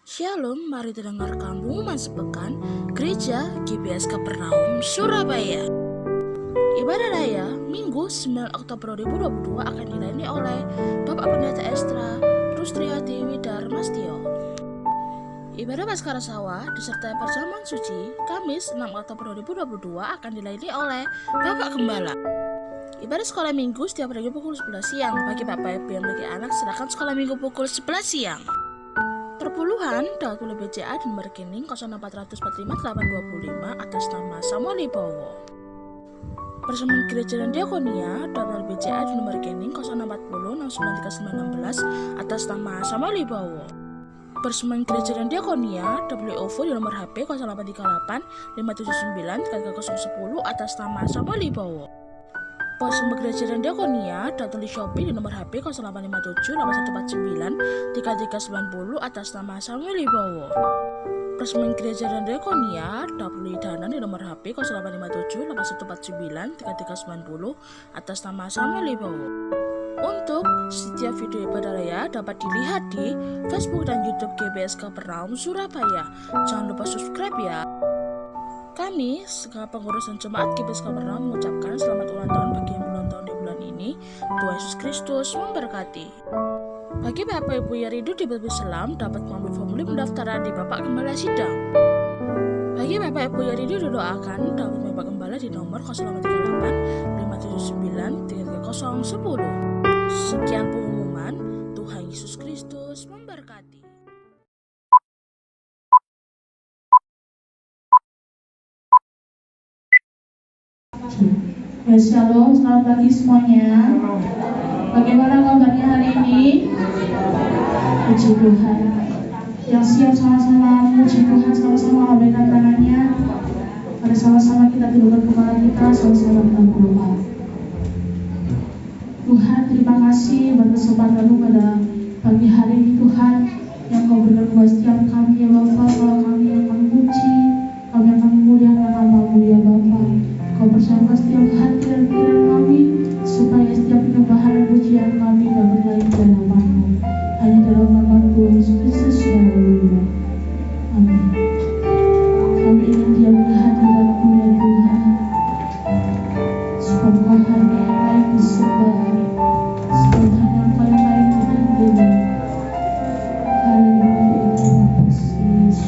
Shalom, mari dengarkan pengumuman sepekan Gereja GBS Kapernaum, Surabaya. Ibadah Raya Minggu 9 Oktober 2022 akan dilayani oleh Bapak Pendeta Estra Rustriati Widarmastio. Ibadah Paskara Sawah disertai perjamuan suci Kamis 6 Oktober 2022 akan dilayani oleh Bapak Gembala. Ibadah sekolah minggu setiap hari pukul 11 siang. Bagi Bapak Ibu yang memiliki anak, silakan sekolah minggu pukul 11 siang. Perpuluhan dapat pilih BCA dan nomor rekening 06445 atas nama Samuel Wibowo. Persembahan Gereja dan Diakonia dapat pilih BCA dan nomor rekening 040693916 atas nama Samuel Wibowo. Persembahan Gereja dan Diakonia WOFO di nomor HP 0838 579 3010 atas nama Samuel Wibowo. Persembahan Gereja dan Diakonia datang di Shopee di nomor HP 0857 8149 3390 atas nama Samuel Wibowo. Persembahan Gereja dan Diakonia dapat di Dana di nomor HP 0857 8149 3390 atas nama Samuel Wibowo. Untuk setiap video ibadah raya dapat dilihat di Facebook dan YouTube GBS Kapernaum Surabaya. Jangan lupa subscribe ya. Kami, segala pengurus dan jemaat GBS Kapernaum mengucapkan selamat ulang tahun bagi yang berulang tahun di bulan ini. Tuhan Yesus Kristus memberkati. Bagi Bapak Ibu yang rindu di Batu Selam, dapat mengambil formulir pendaftaran di Bapak Gembala Sidang. Bagi Bapak Ibu yang rindu didoakan, dapat Bapak Gembala di nomor 0838 579 33010. Sekian pengumuman. Tuhan Yesus Kristus memberkati. Ya, shalom, selamat pagi semuanya. Bagaimana kabarnya hari ini? Puji Tuhan. Yang siap sama-sama puji Tuhan, sama-sama lambaikan tangannya. Mari sama-sama kita tundukkan kepala kita, sama-sama kita berdoa. Tuhan, terima kasih buat kesempatan pada pagi hari ini Tuhan, yang Kau berikan buat setiap kami ya Bapa. Kalau kami akan puji, kami akan memuliakan nama-Mu ya Bapa. Kau bersama setiap hati dan pikiran kami, supaya setiap penyembahan dan pujian kami dapat lain dalam nama-Mu. Hanya dalam nama Tuhan Yesus Kristus yang mulia. Amin. Kami ingin diam di hadirat-Mu ya Tuhan, sebab Kau hanya yang lain disembah, sebab hanya Engkau yang lain ditinggikan. Haleluya, terima kasih Yesus.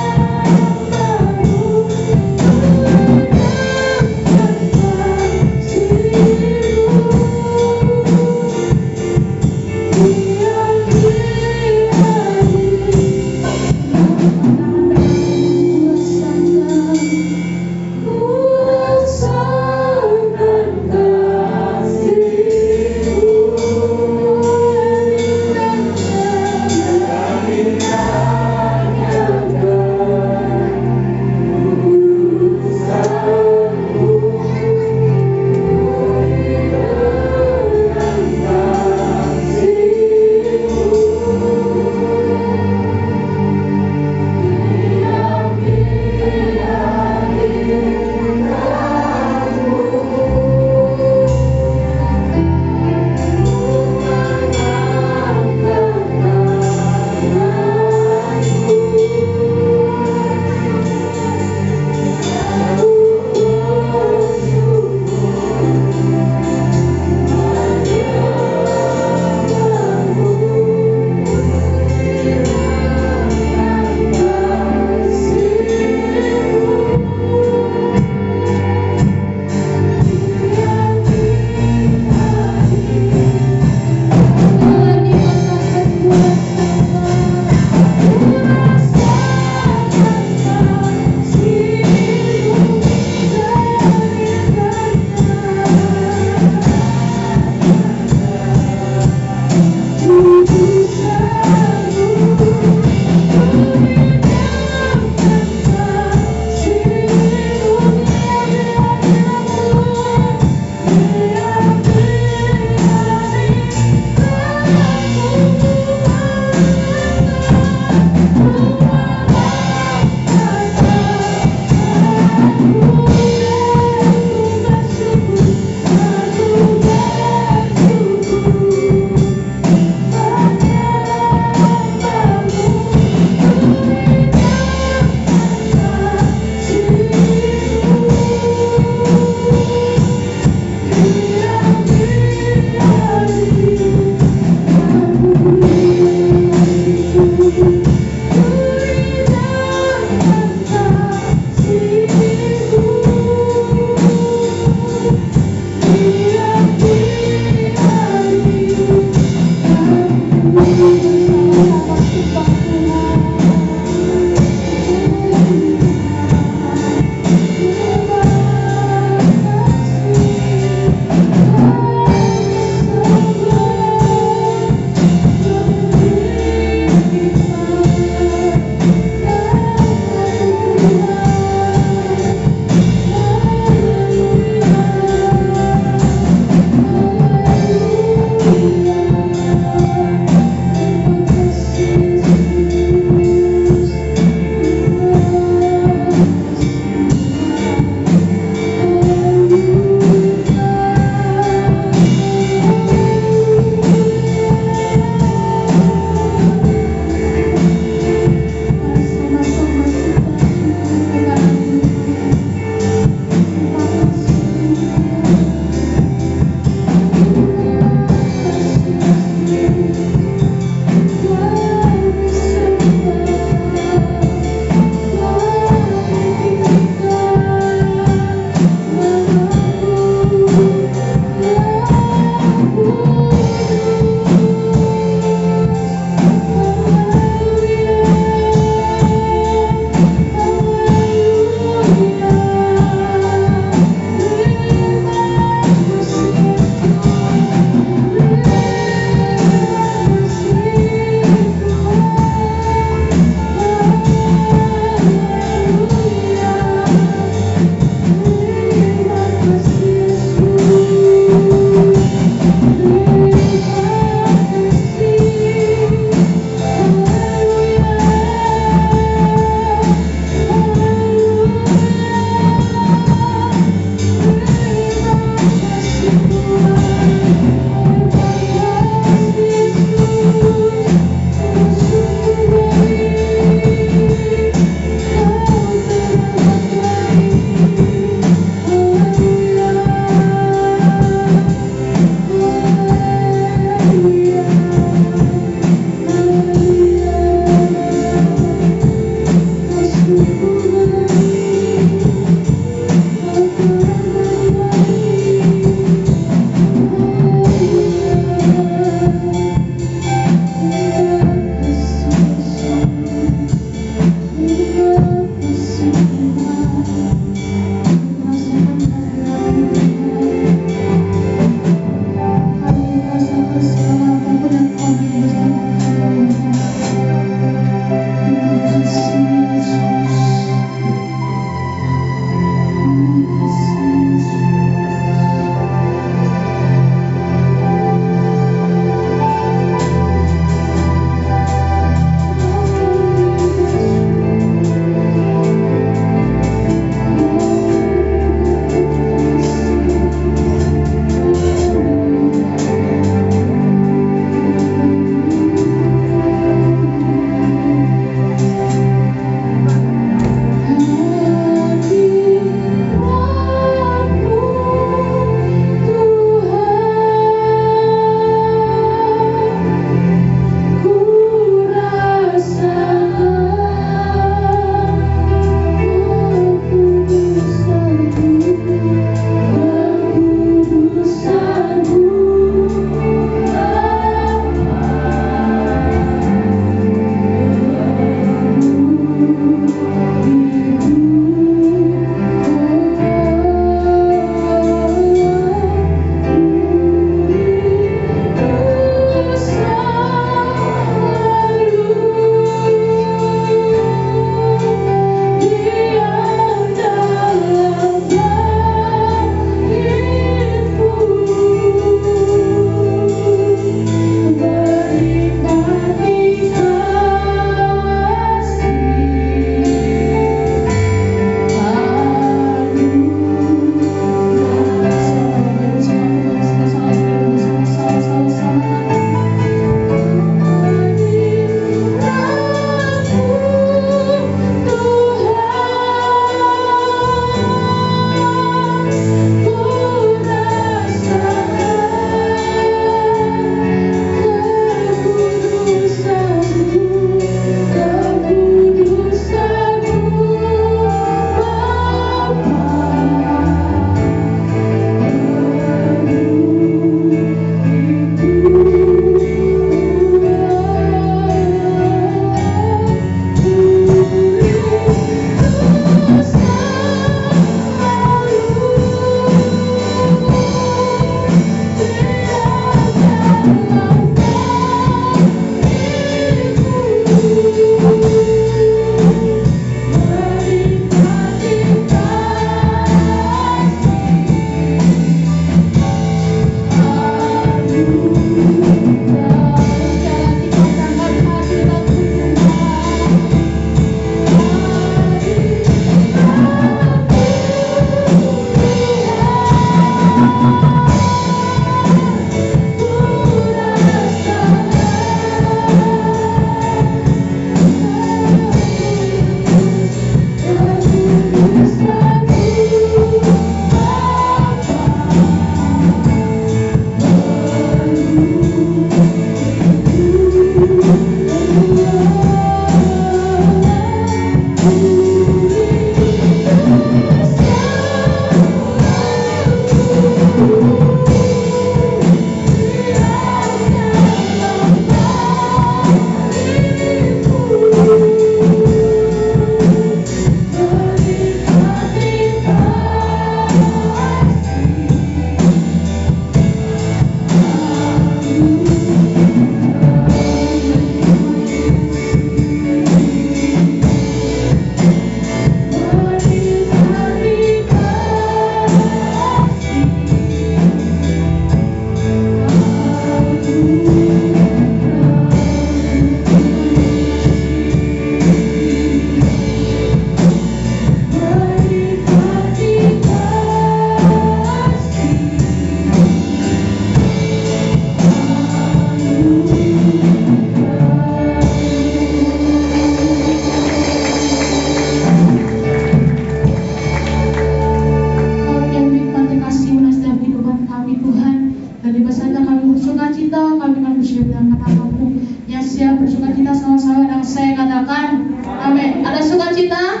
puji dan kata-katamu yang siap bersuka cita sama-sama dan saya katakan amin. Ada sukacita?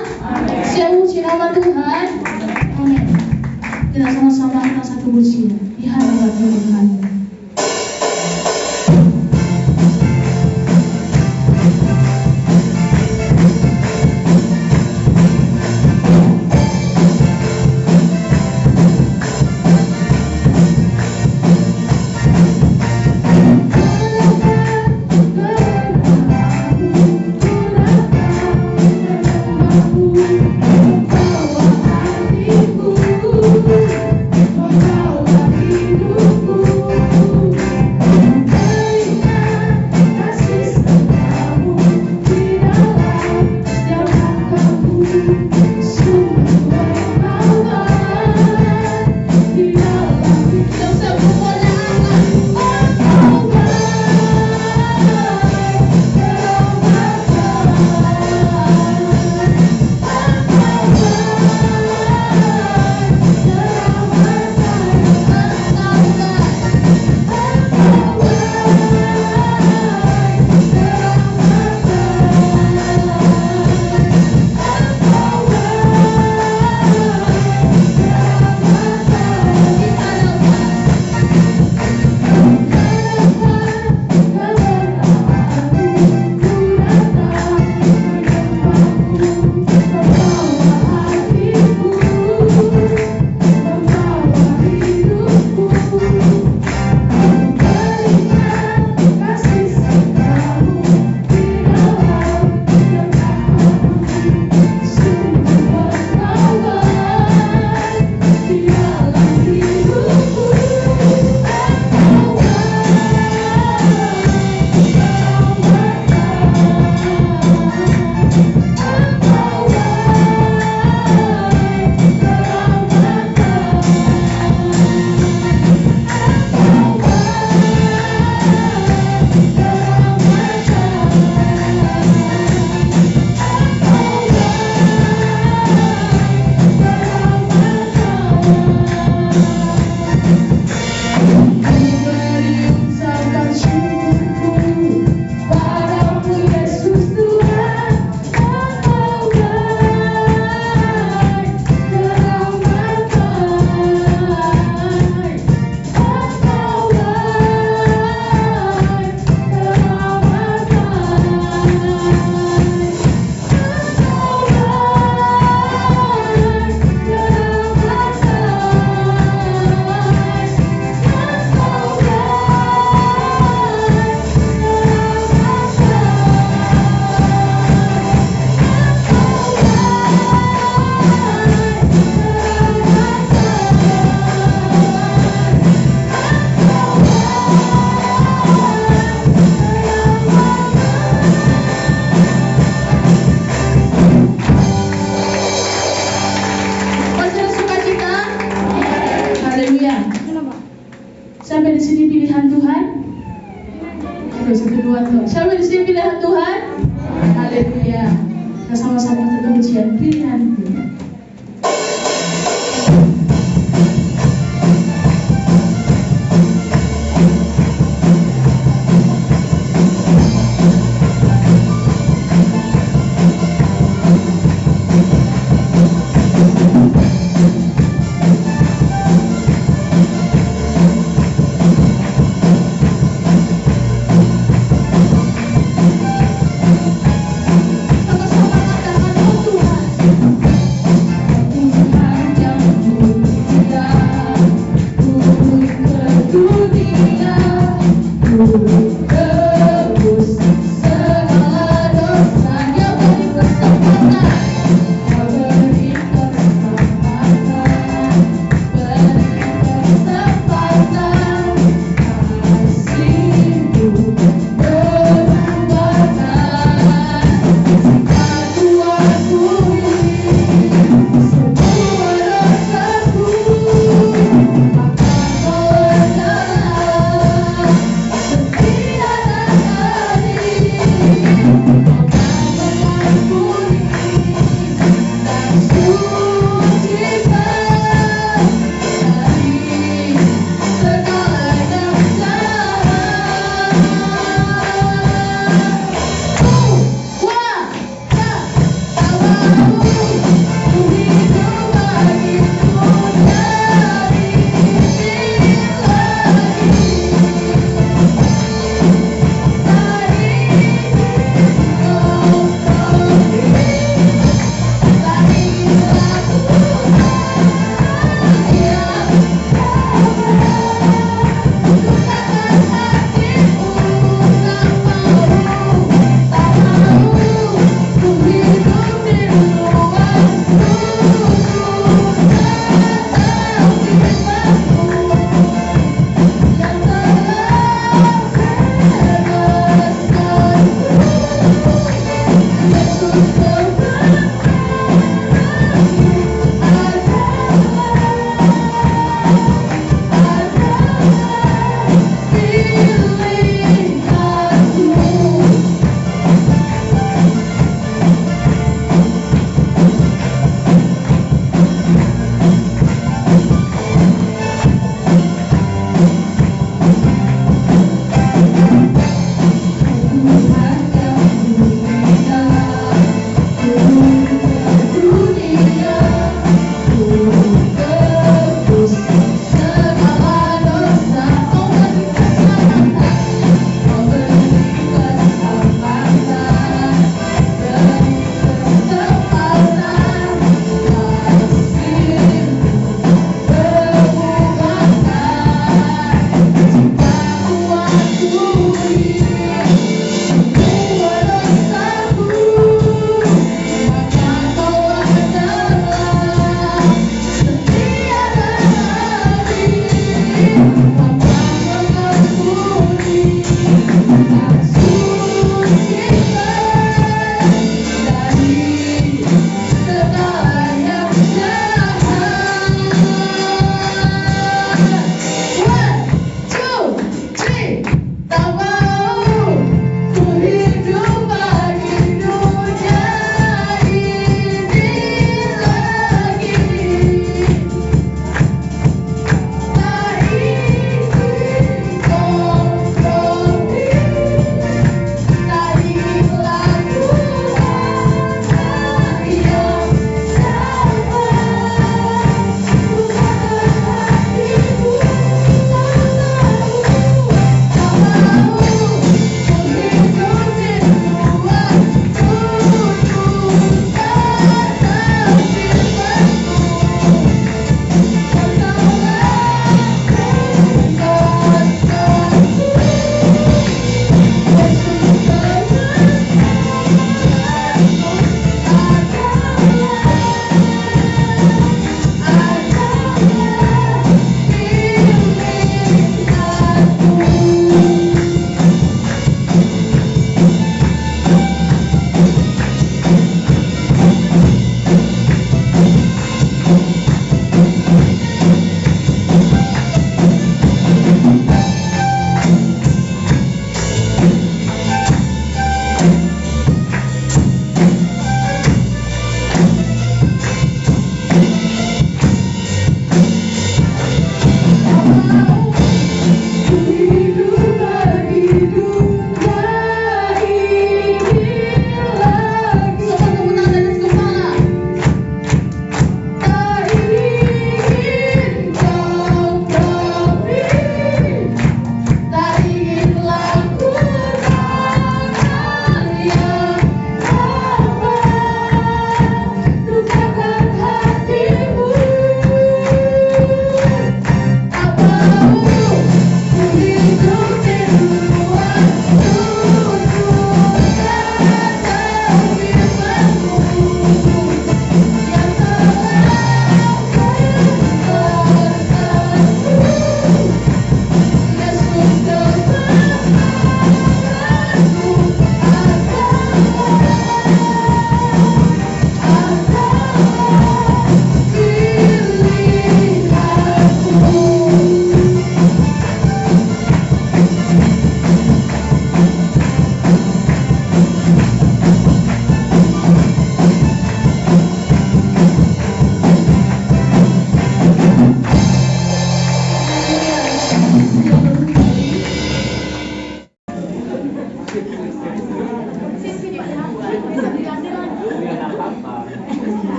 Siap puji nama Tuhan. Amin. Kita sama-sama kita satu puji di hadirat Tuhan. Hatiku, membawa hidupku.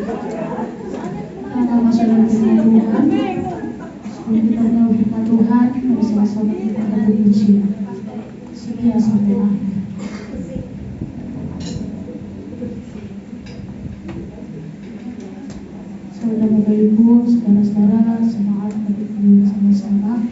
Karena masih dalam firman Tuhan, sebelum kita tahu firman Tuhan, mari sama-sama kita akan pujian. Setia sampai akhir. Saudara Bapak Ibu, saudara-saudara, semangat berdiri sama-sama.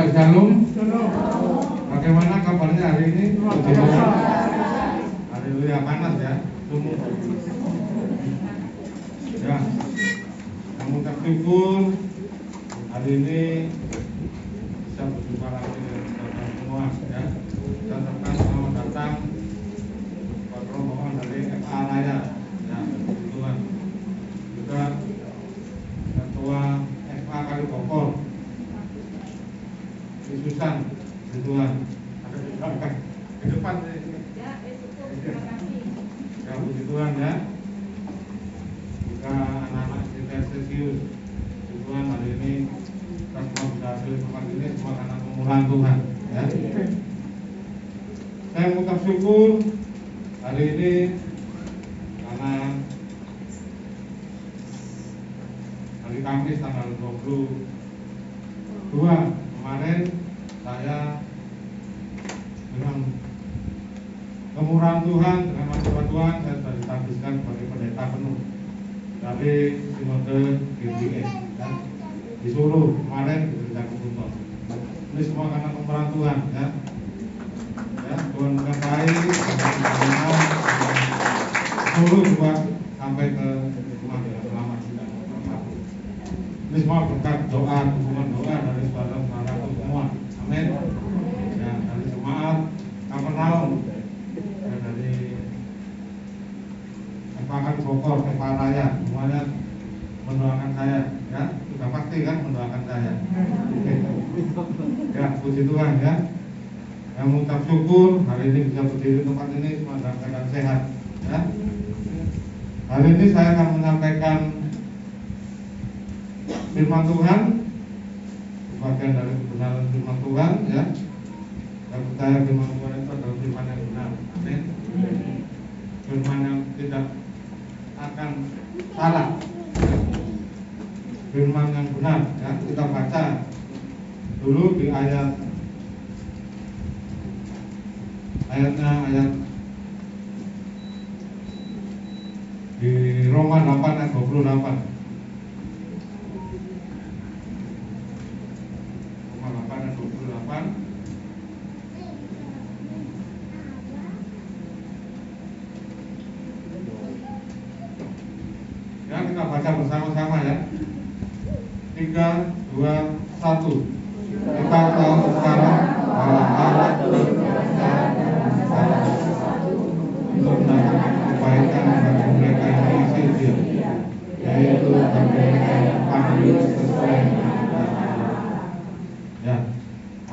Ya, shalom. Bagaimana kabarnya hari ini? Haleluya, panas ya. Sumur. Ya. Kamu bersyukur hari ini bisa berjumpa lagi dengan saudara semua ya. Dan tetap selamat datang rombongan dari FA Raya ya, Tuhan. Juga Ketua FA Kali Bogor, Susan, Tuhan. Ada di belakang, di depan. Ya, puji Tuhan ya. Juga anak-anak kita serius, Tuhan hari ini kita semua bisa hadir tempat ini semua karena kemurahan Tuhan ya. Saya mengucap syukur hari ini karena hari Kamis tanggal 22 kemarin saya dengan kemurahan Tuhan, dengan bantuan Tuhan saya sudah ditabiskan sebagai pendeta penuh dari Sinode GBS ya. Disuruh kemarin diberikan keputusan. Ini semua karena kemurahan Tuhan ya. Ya, Tuhan bukan baik, suruh juga sampai ke rumah dengan selamat tidak apa-apa. Ini semua berkat doa, dukungan doa dari saudara-saudara semua. Amin. Ya, dari jemaat Kapernaum, ya, dari Evangelis Bogor, FA Raya, semuanya mendoakan saya, ya, sudah pasti kan mendoakan saya. Ya, puji Tuhan ya. Yang mengucap syukur hari ini bisa berdiri di tempat ini semua dalam keadaan sehat, ya. Hari ini saya akan menyampaikan firman Tuhan, sebagian dari kebenaran firman Tuhan, ya. Saya percaya firman Tuhan itu adalah firman yang benar, amin. Firman yang tidak akan salah, firman yang benar ya. Kita baca dulu di ayatnya ayat di Roma 8 ayat 28. Roma 8 ayat 28. Ya, kita baca bersama-sama ya. 3, 2, 1. Kita tahu sekarang bahwa Allah untuk mendapatkan kebaikan bagi mereka yang mengasihi Dia, yaitu bagi mereka yang dipanggil sesuai dengan kehendak Allah. Ya,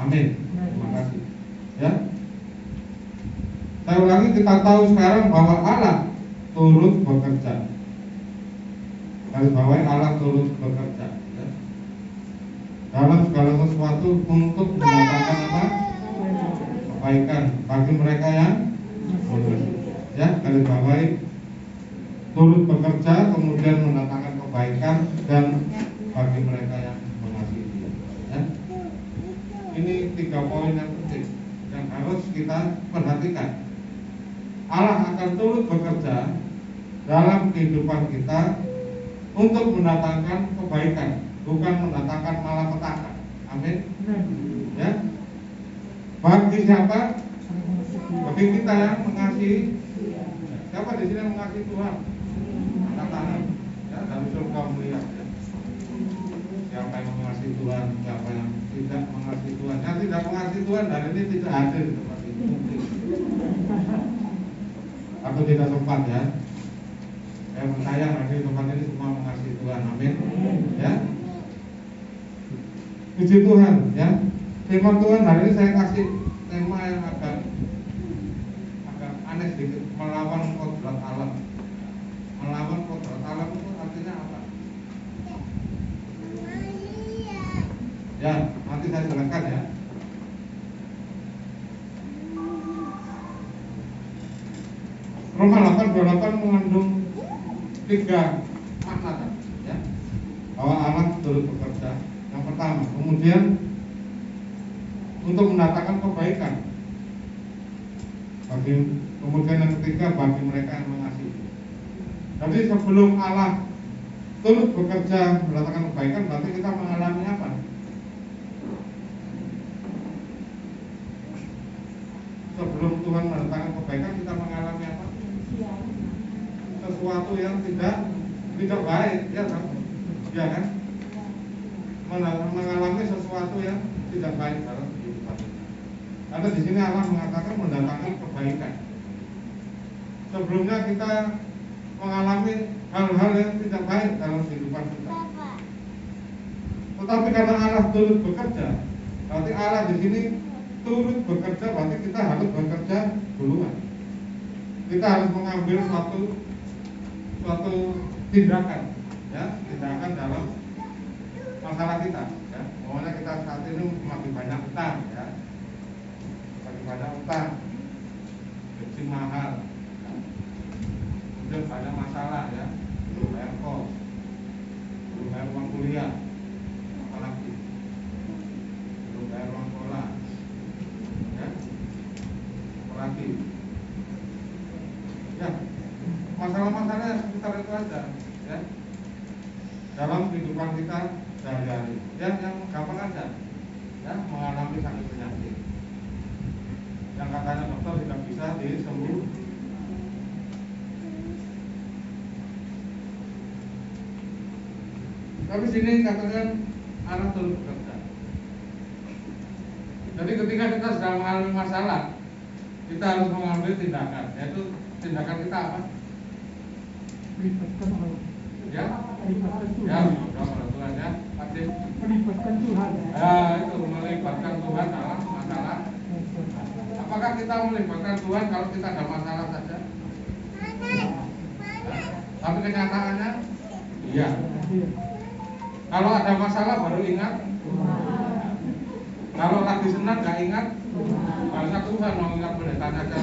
amin. Terima kasih. Ya, saya ulangi, kita tahu sekarang bahwa Allah turut bekerja. Garis bawahi, Allah turut bekerja ya, dalam segala sesuatu untuk mendatangkan apa? Kebaikan bagi mereka yang mengasihi. Ya, garis bawahi, turut bekerja kemudian mendatangkan kebaikan dan bagi mereka yang mengasihi Dia. Ya. Ini 3 poin yang penting yang harus kita perhatikan. Allah akan turut bekerja dalam kehidupan kita untuk mendatangkan kebaikan, bukan mendatangkan malapetaka. Amin. Ya. Bagi siapa? Bagi kita yang mengasihi. Siapa di sini yang mengasihi Tuhan? Angkat tangan. Ya, dari surga melihat. Ya. Siapa yang mengasihi Tuhan? Siapa yang tidak mengasihi Tuhan? Yang tidak mengasihi Tuhan hari ini tidak hadir di tempat ini. Aku tidak sempat ya. Saya percaya hari tempat ini semua mengasihi Tuhan, amin. Ya, puji Tuhan ya. Firman Tuhan hari ini saya kasih tema yang agak aneh sedikit, melawan kodrat alam. Melawan kodrat alam itu artinya apa? Ya, nanti saya jelaskan ya. Roma 8:28 mengandung 3 makna ya, bahwa Allah turut bekerja. Yang pertama, kemudian untuk mendatangkan kebaikan bagi, kemudian yang ketiga bagi mereka yang mengasihi. Jadi sebelum Allah turut bekerja mendatangkan kebaikan, berarti kita mengalami apa? sebelum Tuhan mendatangkan kebaikan kita mengalami apa? Sesuatu yang tidak baik, ya kan? Ya kan? Mengalami sesuatu yang tidak baik dalam kehidupan kita. Karena di sini Allah mengatakan mendatangkan kebaikan. Sebelumnya kita mengalami hal-hal yang tidak baik dalam kehidupan kita. Tetapi karena Allah turut bekerja, berarti Allah di sini turut bekerja, berarti kita harus bekerja duluan. Kita harus mengambil suatu tindakan, ya, tindakan dalam masalah kita. Ya. Pokoknya kita saat ini makin banyak utang, ya, makin banyak utang, gaji mahal, ya. Kemudian banyak masalah, ya, belum bayar kos, belum bayar uang kuliah, apalagi belum bayar uang sekolah, ya, apalagi, ya, masalah-masalah sekitar itu aja, ya, dalam kehidupan kita sehari-hari. Yang gampang aja, ya, mengalami sakit penyakit yang katanya dokter tidak bisa disembuh. Tapi sini katakan Allah turut bekerja. Jadi ketika kita sedang mengalami masalah, kita harus mengambil tindakan. Yaitu tindakan kita apa? Melibatkan Allah. Ya, ya, Tuhan, ya, pasti. Melibatkan Tuhan. Ya, itu melibatkan Tuhan dalam masalah. Apakah kita melibatkan Tuhan kalau kita ada masalah saja? Tapi kenyataannya, iya. Kalau ada masalah baru ingat. Kalau lagi senang nggak ingat. Nggak ingat Tuhan, mau ingat pendetanya aja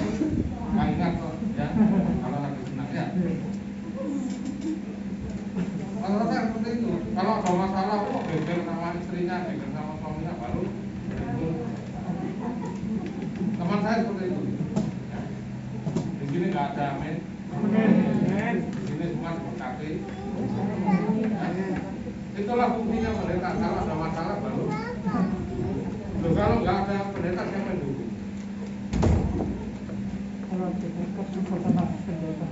nggak ingat kok, ya. Kalau lagi senang, ya. Rata-rata seperti itu. Kalau ada masalah, geger sama istrinya, geger sama suaminya, baru teman saya seperti itu. Ya. Di sini nggak ada amin. Di sini semua berkati. Ya. Itulah fungsinya pendeta. Kalau ada masalah baru. Loh, kalau nggak ada pendeta siapa yang dukung? Kalau dekat suasana pendeta.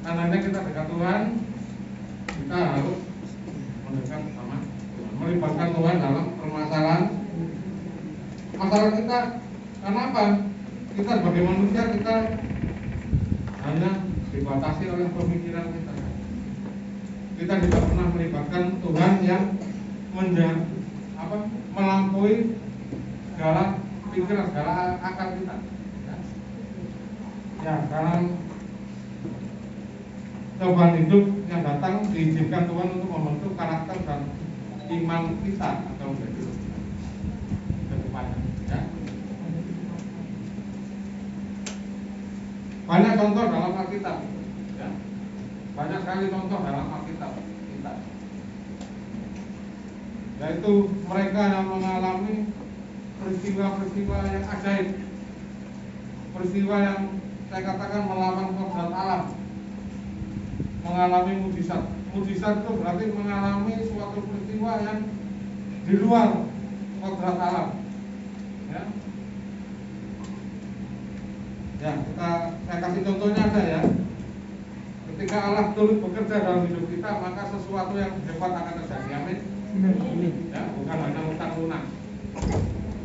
Tandanya kita dekat Tuhan, kita harus mendekat sama Tuhan, melibatkan Tuhan dalam permasalahan masalah kita. Kenapa? Kita sebagai manusia kita hanya dibatasi oleh pemikiran kita. Kita tidak pernah melibatkan Tuhan yang melampaui segala pikiran, segala akal kita. Ya, sekarang cobaan hidup yang datang diizinkan Tuhan untuk membentuk karakter dan iman kita atau menjadi ke depannya, ya. Banyak contoh dalam Alkitab, ya. Banyak sekali contoh dalam Alkitab kita, yaitu mereka yang mengalami peristiwa-peristiwa yang ajaib, peristiwa yang saya katakan melawan kodrat alam, mengalami mujizat. Mujizat itu berarti mengalami suatu peristiwa yang di luar kodrat alam, ya. Ya, saya kasih contohnya aja, ya. Ketika Allah turut bekerja dalam hidup kita, maka sesuatu yang hebat akan terjadi. Amin. Ya, bukan hanya utang lunak,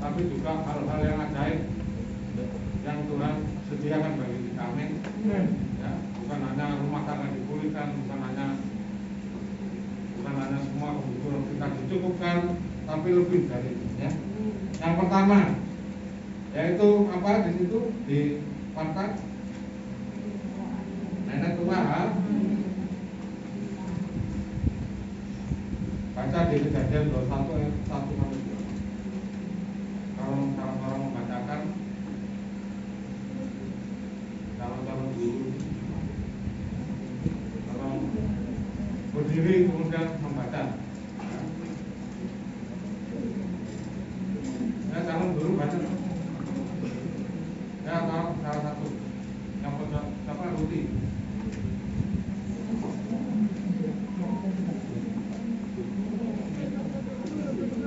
tapi juga hal-hal yang ajaib yang Tuhan sediakan bagi kita. Amin. Ya, bukan hanya rumah tangga dipulihkan, bukan hanya semua kebutuhan kita dicukupkan, tapi lebih dari itu, ya. Yang pertama, yaitu apa di situ di Partak nenek tua, baca di Kejadian 21 ayat 1-2. Kalau orang membacakan, calon guru, kalau berdiri kemudian membaca, ya, calon guru baca. Ya, kalau salah satu yang benar siapa? Ruti.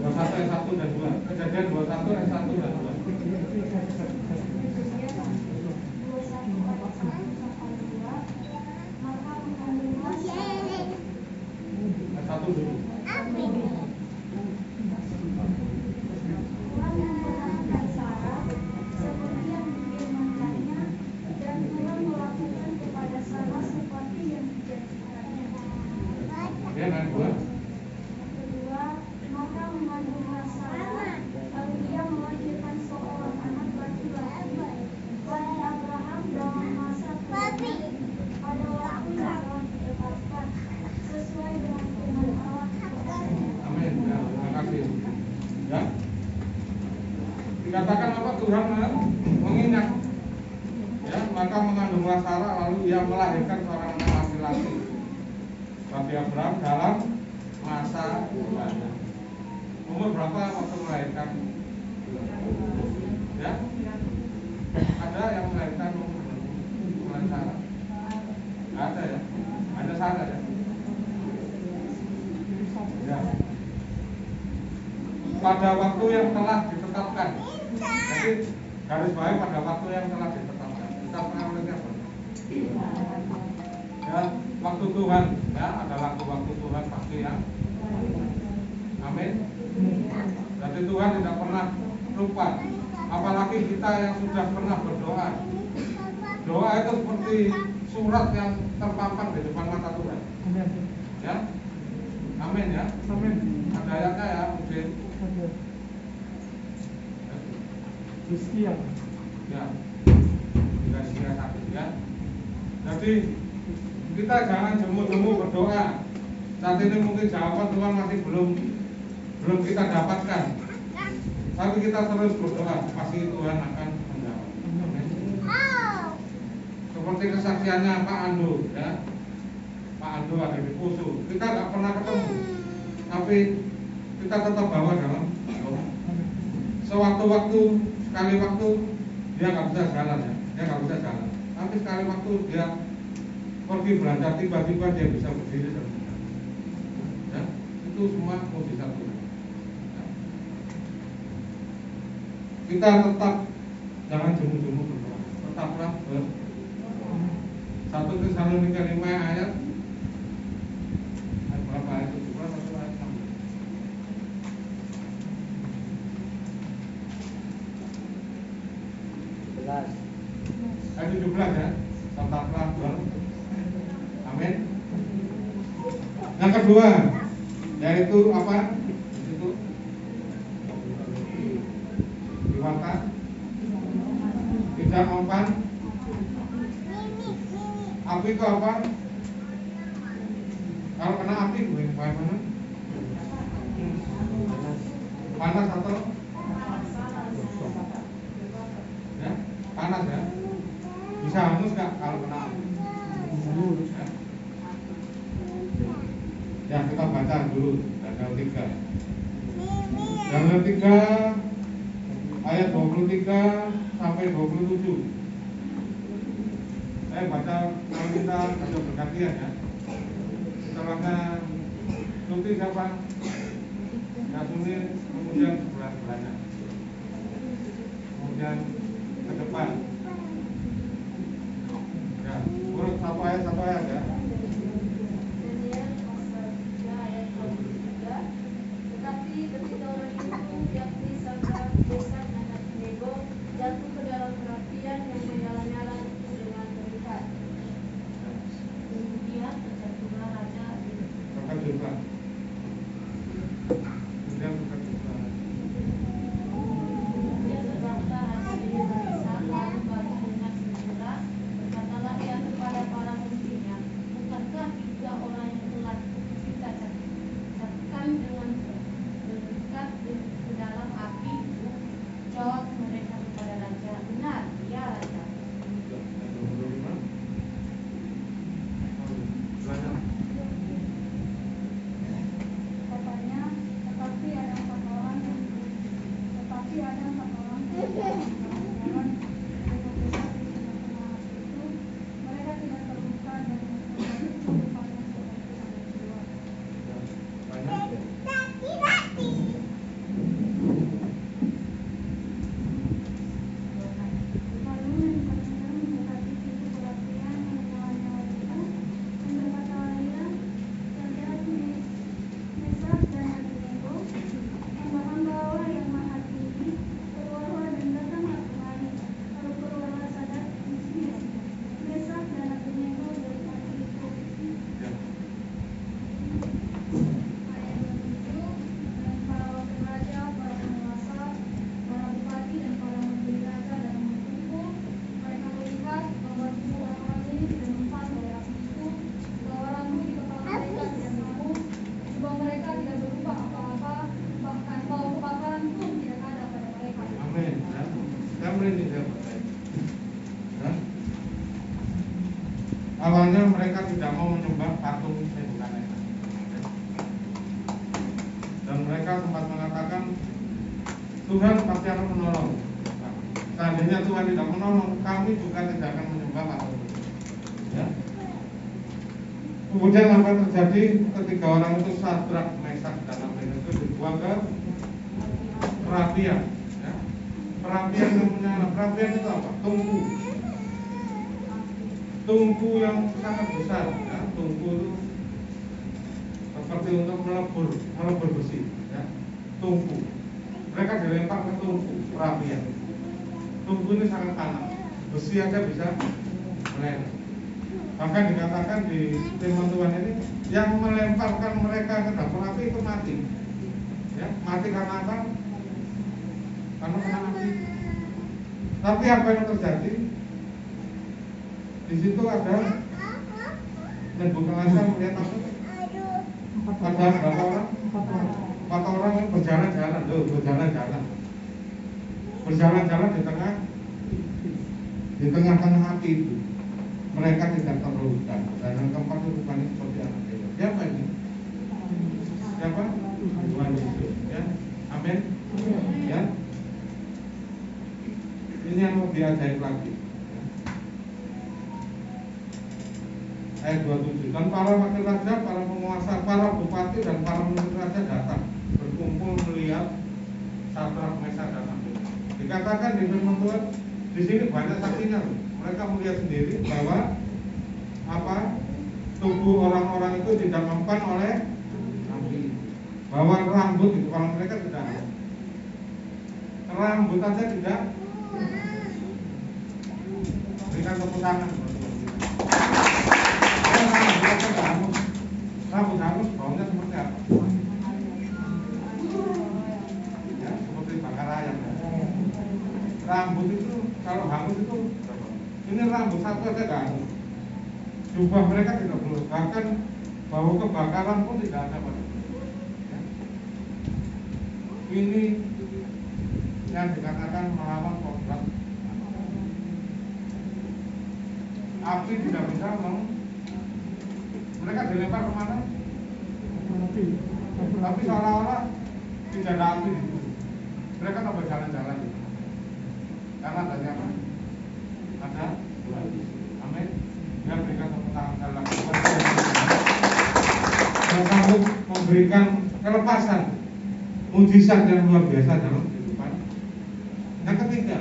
21 ayat 1 dan 2. Kejadian 21 ayat 1 dan Kemudian yang kedua, Kedua, maka mengandung masalah lalu ia melahirkan seorang anak laki-laki bagi Abraham dalam masa tuanya pada waktu yang telah ditetapkan sesuai dengan firman Allah kepadanya. amin. Ya, terima kasih. Ya, dikatakan apa, Tuhan mengingat, ya, maka mengandunglah Sarah lalu ia melahirkan seorang anak laki-laki bagi Abraham dalam masa tuanya. Umur berapa waktu melahirkan? Ya, ada yang melahirkan umur Sarah? Nggak ada ya, ada Sarah ya. Ya. Pada waktu yang telah ditetapkan. Jadi garis bawahi pada waktu yang telah ditetapkan. Ditetapkan oleh siapa? Ya, waktu Tuhan, ya, ada waktu Tuhan pasti ya. Amin. Berarti Tuhan tidak pernah lupa. Apalagi kita yang sudah pernah berdoa. Doa itu seperti surat yang terpampang di depan mata Tuhan. Ya. Amin ya. Amin. Ada ayatnya ya, mungkin. Hizkia. Ya. Tidak sia sakit ya. Jadi kita jangan jemu-jemu berdoa. Saat ini mungkin jawaban Tuhan masih belum kita dapatkan. Tapi kita terus berdoa, pasti Tuhan akan menjawab. Amin. Seperti kesaksiannya Pak Ando, ya. Pak Ando ada di Poso. Kita nggak pernah ketemu, tapi kita tetap bawa dalam doa. Sewaktu-waktu, sekali waktu dia nggak bisa jalan ya, dia nggak bisa jalan. Tapi sekali waktu dia pergi belajar, tiba-tiba dia bisa berdiri dan berjalan. Ya, itu semua mujizat Tuhan. Ya. Kita tetap jangan jemu-jemu berdoa, tetaplah berdoa. 1 Tesalonika 5 ayat berapa ayat 17 atau ayat 16? Ayat 17 ya, tetaplah berdoa. Amin. Yang kedua, yaitu apa? Itu diwakaf, tidak mempan. Api itu apa? Kalau kena api, bagaimana? Panas atau? Ya, panas ya. Bisa hangus nggak kalau kena api? Ya. Ya, kita baca dulu Daniel 3. Daniel 3 ayat 23 sampai 27. Saya baca, kalau kita baca bergantian ya. Setelahnya Tuti siapa? Nasuni, kemudian sebelah-sebelahnya, kemudian ke depan. Ya, urut satu ayat ya. Daniel pasal 3 ayat 23. Tetapi ketika orang itu yakni Sadrak, Mesak, dan Abednego jatuh ke dalam perapian yang menyala-nyala itu dengan melihat. Kemudian terjatuhlah raja itu. Kakak juga. Kemudian kakak juga. Kemudian terbanglah raja itu dari sana awalnya mereka tidak mau menyembah patung Nebukadnezar. Dan mereka sempat mengatakan Tuhan pasti akan menolong. Nah, seandainya Tuhan tidak menolong, kami juga tidak akan menyembah patung itu. Ya. Kemudian apa yang terjadi ketika orang itu Sadrak, Mesak, dan Abednego dibuang ke perapian. Ya. Perapian yang menyala. Perapian itu apa? Tungku. Tungku yang sangat besar. Ya. Tungku itu seperti untuk melebur besi. Ya. Tungku. Mereka dilempar ke tungku perapian. Tungku ini sangat panas. Besi aja bisa meleleh. Bahkan dikatakan di firman Tuhan ini yang melemparkan mereka ke dapur api itu mati. Ya, mati karena apa? Karena kena api. Tapi apa yang terjadi? Di situ ada Nebukadnezar melihat apa? Ada berapa orang? 4 orang yang berjalan-jalan, berjalan-jalan di tengah-tengah api itu. Mereka tidak terluka. Dan yang keempat itu rupanya seperti anak dewa. Siapa ini? Siapa? Tuhan Yesus. Ya, amin. Ya. Ini yang lebih ajaib lagi. Ayat 27. Dan para wakil raja, para penguasa, para bupati dan para menteri raja datang berkumpul melihat Sadrak, Mesak, dan Abednego. Dikatakan di firman Tuhan di sini banyak saksinya. Mereka melihat sendiri bahwa tubuh orang-orang itu tidak mempan oleh api, bahwa rambut di kepala mereka tidak ada, rambut aja tidak. Berikan tepuk tangan. Rambut hangus baunya seperti apa? Ya, seperti bakar ayam. Rambut itu kalau hangus itu ini rambut satu aja gak hangus. Jubah mereka tidak perlu, bahkan bau kebakaran pun tidak ada pada. Ya. Ini yang dikatakan melawan kodrat. Api tidak bisa mereka dilempar kemana? Tapi seolah-olah tidak ada api di situ. Mereka tak berjalan-jalan di sana. Karena ada siapa? Ada Tuhan. Amin. Dia berikan tepuk tangan dalam kamu memberikan kelepasan, mujizat yang luar biasa dalam kehidupan. Yang ketiga,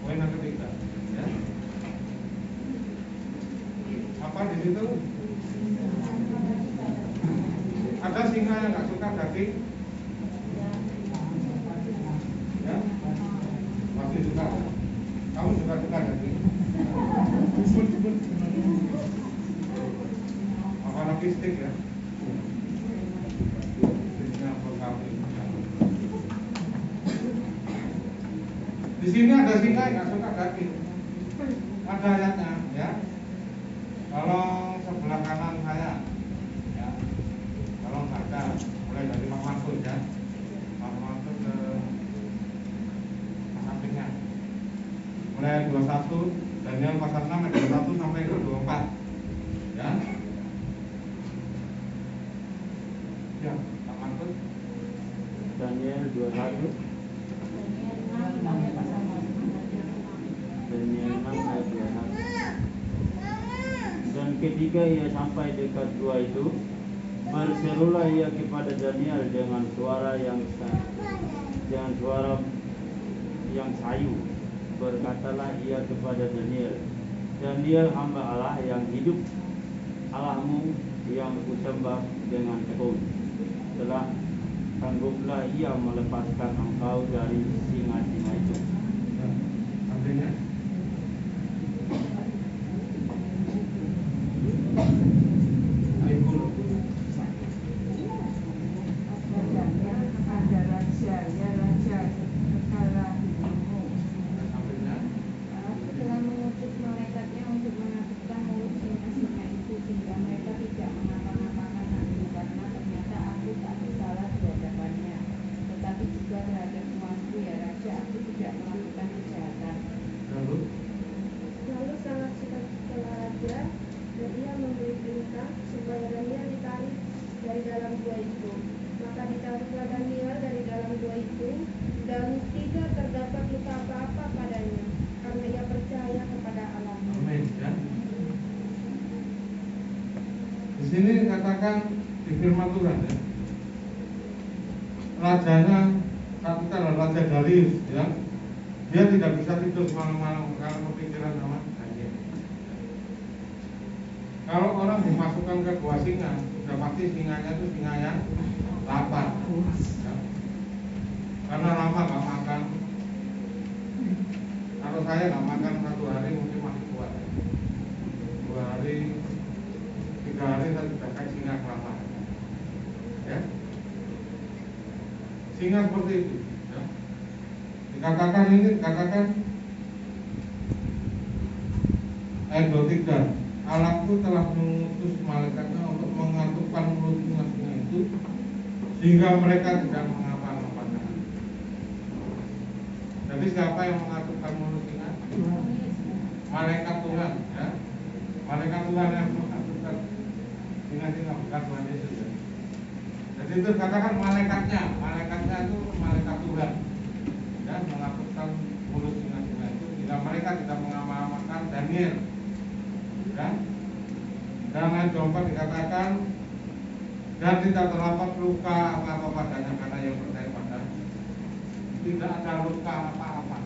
poin yang ketiga, ya. Apa di situ? Ada singa yang nggak suka daging, ya, pasti suka. Kamu juga suka daging. Apalagi steak ya. Di sini ada singa yang nggak suka daging. Ada ayatnya, ya. Kalau sebelah kanan saya, ya. Kalau baca mulai dari Pak Mansur ya, Pak Mansur ke sampingnya. Mulai 21 Daniel pasal 6 ayat 21 sampai ke 24. Ya. Ya, Pak Mansur. Daniel 21. Daniel 6 ayat 21. Dan ketika ia sampai dekat gua itu, berserulah ia kepada Daniel dengan suara yang sayu. Berkatalah ia kepada Daniel, Daniel hamba Allah yang hidup, Allahmu yang kusembah dengan tekun. Telah sangguplah ia melepaskan engkau dari singa-singa itu. Artinya telah mengutus malaikatnya untuk menakutkan mulut singa-singa itu sehingga mereka tidak mengapa-ngapakan aku, karena ternyata aku tak bersalah di hadapannya. Tetapi juga terhadap tuanku ya raja, aku tidak melakukan kejahatan. ditaruhlah Daniel dari dalam gua itu, dan tidak terdapat luka apa-apa padanya, karena ia percaya kepada Allah. Amin. Ya. Di sini katakan di firman Tuhan ya. Rajanya katakan Raja Darius ya. Dia tidak bisa tidur malam-malam karena kepikiran sama Daniel. Kalau orang dimasukkan ke gua singa, sudah pasti singanya itu singa yang lapar. Ya. Karena lama nggak makan. Kalau saya nggak makan 1 hari mungkin masih kuat. 2 hari, 3 hari saya sudah kayak singa kelaparan. Ya. Singa seperti itu. Ya. Dikatakan ayat 23, Allahku telah mengutus malaikatnya untuk mengatupkan mulut singa-singa itu sehingga mereka tidak mengapa-ngapakan. Jadi siapa yang mengatupkan mulut singa? Malaikat Tuhan, ya. Malaikat Tuhan yang mengatupkan singa-singa, bukan Tuhan Yesus. Ya. Jadi itu katakan malaikatnya itu malaikat Tuhan, ya, mengatupkan mulut singa-singa itu sehingga mereka tidak mengamalkan Daniel. Ya. Dan ayat 24 dikatakan dan tidak terdapat luka apa-apa padanya karena yang percaya pada tidak ada luka apa-apa.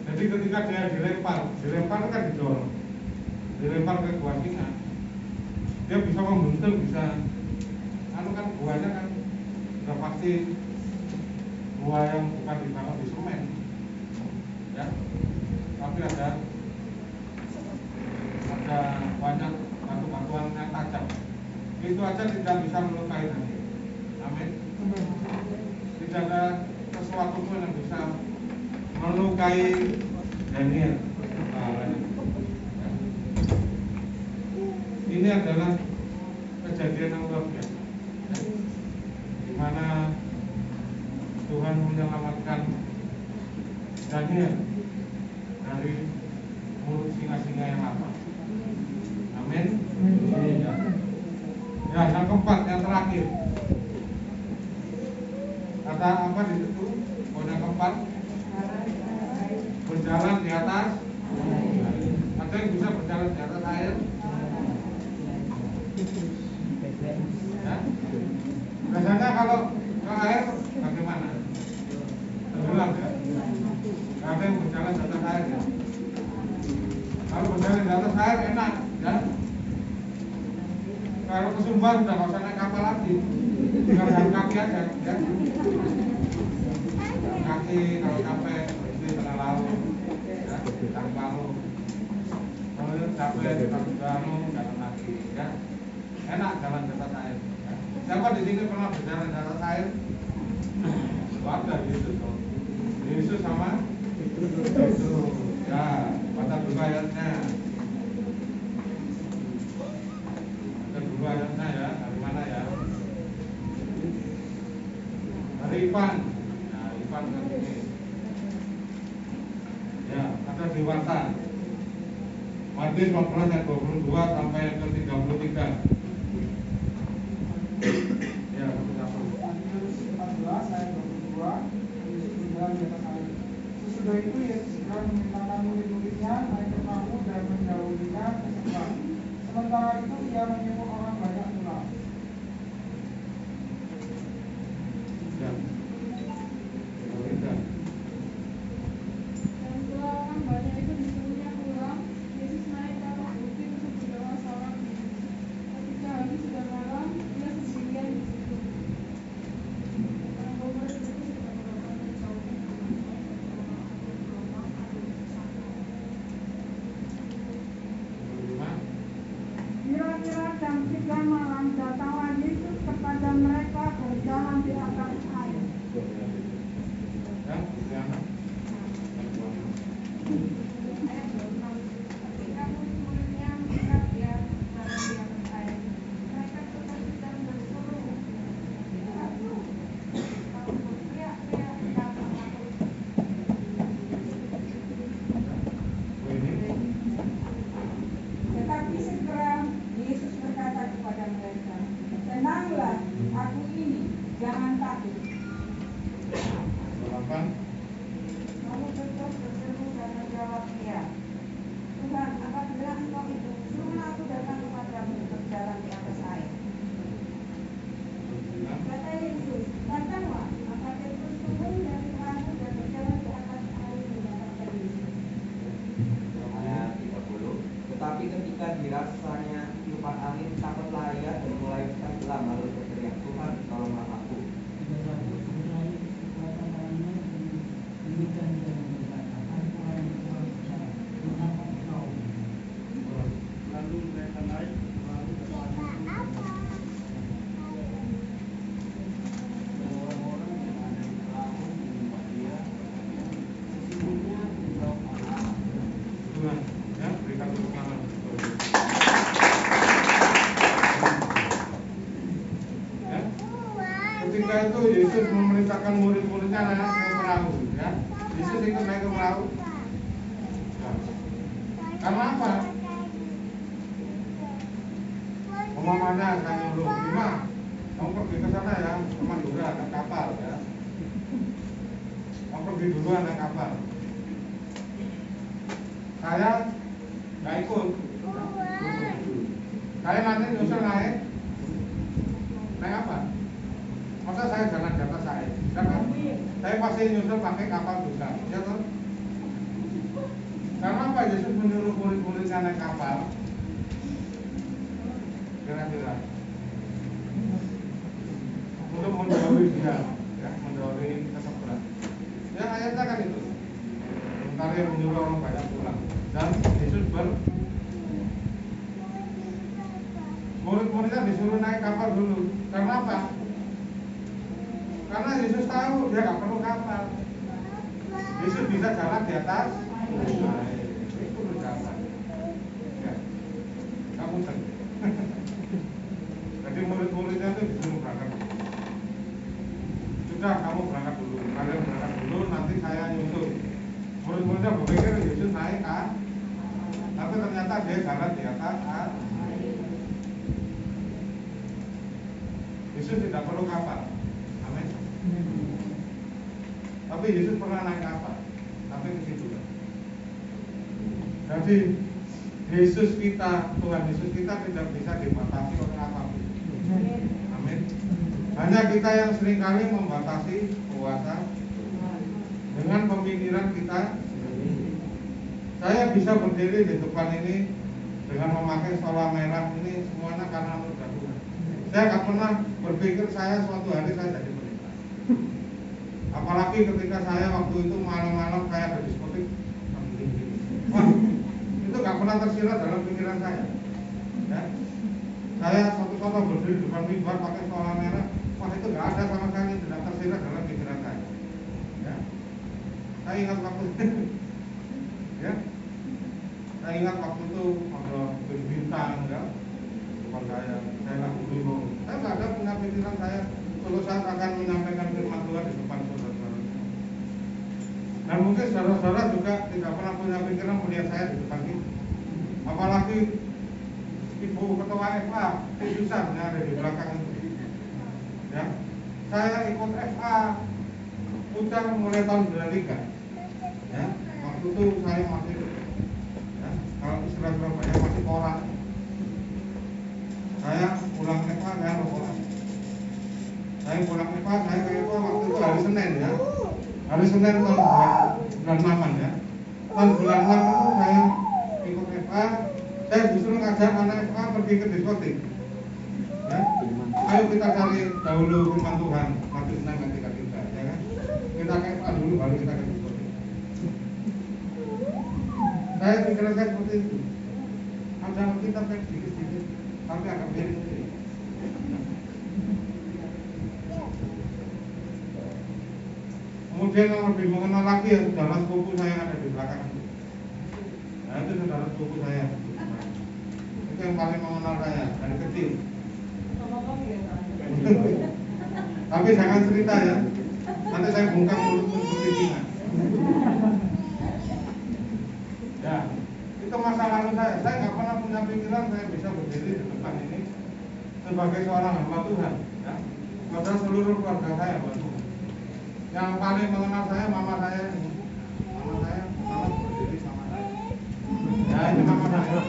Jadi ketika dia dilempar kan didorong, dilempar ke gua singa, dia bisa membentuk, bisa kan guanya kan sudah pasti gua yang bukan dibangun di semen, ya, tapi ada banyak batu-batuan yang tajam. Itu aja tidak bisa melukai Daniel. Amin. Tidak ada sesuatu pun yang bisa melukai Daniel. Ini adalah kejadian yang luar biasa, di mana Tuhan menyelamatkan Daniel dari mulut singa-singa yang lapar. Amin. Ya, yang keempat, yang terakhir. Kata apa di situ? Yang keempat, berjalan di atas. Ada yang bisa berjalan di atas air? Ya. Biasanya kalau ke air bagaimana? Tenggelam ya. Ada yang berjalan di atas air ya. Kalau berjalan di atas air enak, ya. Kalau kesumbar udah nggak usah naik kapal lagi, tinggal jalan kaki aja, ya. Kaki kalau capek berhenti tengah laut, ya, tarik laut. Kalau capek di tengah jalan kaki, ya. Enak jalan di atas air. Ya. Siapa di sini pernah berjalan di atas air? Ada Yesus, Yesus sama Yesus. Ya, baca dulu ayatnya. Ayatnya ya, dari mana ya? Dari Ivan. Nah, Ivan kan ini. Ya, ada Dewata. Matius 14 ayat 22 sampai ayat ke 33. Ya, satu-satu. Matius 14 ayat 22, Yesus berjalan di atas air. Sesudah itu Yesus segera memerintahkan murid-muridnya naik ke perahu dan mendahulunya ke seberang. Sementara itu ia menyuruh orang banyak pulang. Ya. Dan setelah orang banyak itu disuruhnya pulang, Yesus naik ke atas bukit untuk berdoa seorang diri. Ketika hari sudah malam, ia sendirian di situ. Orang murid itu sudah berdoa menjauhi anaknya. Kira-kira jam 3 malam datanglah Yesus kepada mereka berjalan di atas air. Ya, di sana. Ayat 26. Ketika murid-muridnya melihat dia berjalan di atas air, mereka ketakutan dan berseru, teriak-teriak karena takut. Tetapi segera Yesus berkata kepada mereka, tenanglah, aku ini, jangan ketika dirasanya tiupan angin, takutlah ia dan mulai tenggelam, lalu berteriak, Tuhan tolonglah aku. Lalu mereka naik lalu ke orang-orang yang ada di perahu menyembah dia. Sesungguhnya engkau Allah. Tuhan, ya, berikan tepuk tangan. Ya. Ketika itu Yesus memerintahkan murid-muridnya naik ke perahu, ya. Yesus ikut naik ke perahu. Ya. Karena apa? Mamanya saya nyuruh, Bima, kamu pergi ke sana ya, teman juga ada kapal ya. Kamu pergi dulu naik kapal. Saya nggak ikut. Saya nanti nyusul naik apa? Masa saya jalan di atas saya? Kan? Saya pasti nyusul pakai kapal juga, ya kan? Karena apa? Yesus menyuruh murid-muridnya naik kapal. Kira-kira untuk mendahului dia, ya, mendahului keseberang. Ya ayatnya kan itu. Sementara yang menyuruh orang banyak pulang. Dan Yesus murid-muridnya disuruh naik kapal dulu. Karena apa? Karena Yesus tahu dia nggak perlu kapal. Yesus bisa jalan di atas. Nah, itu jalan. Ya, kamu tenang. Jadi murid-muridnya itu disuruh berangkat. Sudah, kamu berangkat dulu. Kalian berangkat dulu, nanti saya nyusul. Murid-muridnya berpikir Yesus naik kan, tapi ternyata dia jalan di atas kan. Yesus tidak perlu kapal. Amin. Tapi Yesus pernah naik kapal, tapi ke situ. Jadi Yesus kita, Tuhan Yesus kita tidak bisa dibatasi oleh apapun. Amin. Hanya kita yang seringkali membatasi kuasa dengan pemikiran kita. Saya bisa berdiri di depan ini dengan memakai shola merah ini semuanya karena anugerah Tuhan. Saya nggak pernah berpikir saya suatu hari saya jadi pendeta. Apalagi ketika saya waktu itu malam-malam saya ada diskotik. Wah, itu nggak pernah tersirat dalam pikiran saya. Ya. Saya satu-satu berdiri di depan mimbar pakai shola merah. Wah, itu nggak ada sama sekali, tidak tersirat dalam pikiran saya. Ya. Saya ingat waktu itu, ya. Saya ingat waktu itu ada bintang, ya. Depan saya lagi bingung. Saya nggak ada punya pikiran saya kalau saya akan menyampaikan firman Tuhan di depan saudara-saudara. Dan mungkin saudara-saudara juga tidak pernah punya pikiran melihat saya di depan ini. Apalagi Ibu Ketua FA, Susan yang ada di belakang itu. Ya, saya ikut FA udah mulai tahun 93. Ya, waktu itu saya masih, ya, kalau istilah Surabaya masih koran. Saya pulang FA saya koran. Saya pulang FA saya ke FA waktu itu hari Senin ya. Hari Senin tahun bulan 6 ya. Tahun bulan 6 itu saya ikut FA. Saya justru ngajak anak FA pergi ke diskotik. Ya. Ayo kita cari dahulu firman Tuhan, Matius 6 ayat 33, ya kan? Kita ke FA dulu baru kita ke diskotik. Saya pikiran saya seperti itu. Ada kita sedikit-sedikit, tapi agak miring sendiri. Kemudian yang lebih mengenal lagi ya saudara sepupu saya yang ada di belakang itu. Nah itu saudara sepupu saya. Itu yang paling mengenal saya dari kecil. Tapi jangan cerita ya. Nanti saya bongkar mulutmu seperti singa. Ya, itu masa lalu saya. Saya nggak pernah punya pikiran saya bisa berdiri di depan ini sebagai seorang hamba Tuhan. Ya, padahal seluruh keluarga saya hamba Tuhan. Yang paling mengenal saya mama saya malah berdiri sama saya. Ya ini mama saya.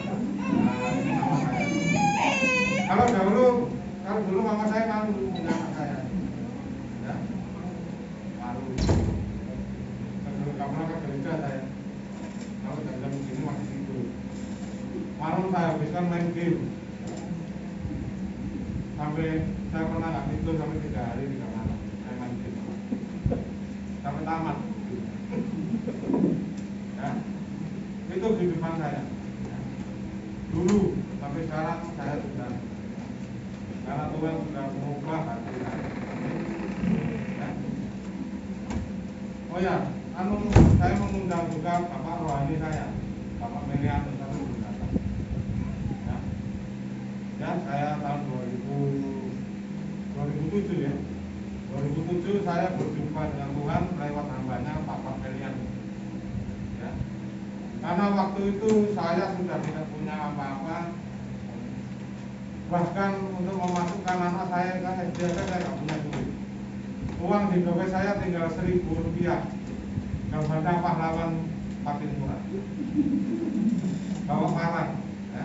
Kalau dulu mama saya malu punya anak saya. Ya, malu. Kalau nggak pernah ke gereja saya. Kalau jam-jam begini masih tidur. Malu saya habiskan main game. Sampai saya pernah nggak tidur sampai 3 hari 3 malam saya main game sampai tamat. Ya, itu kehidupan saya. Ya. Dulu sampai sekarang saya sudah, karena Tuhan sudah mengubah hati saya. Ya. Oh ya, saya mengundang juga Bapak rohani saya, Bapak Melian Nusantara Gunata. Ya. Dan saya tahun 2007 ya, 2007 saya berjumpa dengan Tuhan lewat hambanya Bapak Melian. Ya. Karena waktu itu saya sudah tidak punya apa-apa, bahkan untuk memasukkan anak saya ke SD saya tidak punya duit. Uang di dompet saya tinggal 1.000 rupiah. Gambarnya pahlawan Patin Murah. Bawa parang, ya.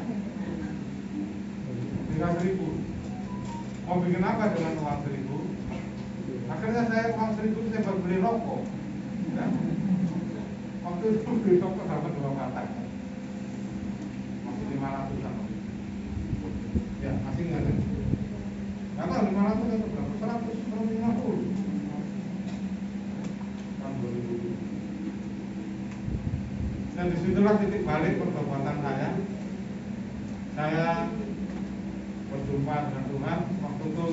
Tinggal 1.000. Mau bikin apa dengan uang 1.000? Akhirnya saya uang 1.000 saya baru beli rokok. Ya. Waktu itu beli rokok dapat 2 batang. Masih 500-an. Ya, masih nggak ada. Karena 500 atau berapa? 150. Tahun 2007. Dan disitulah titik balik pertobatan saya. Saya berjumpa dengan Tuhan. Waktu itu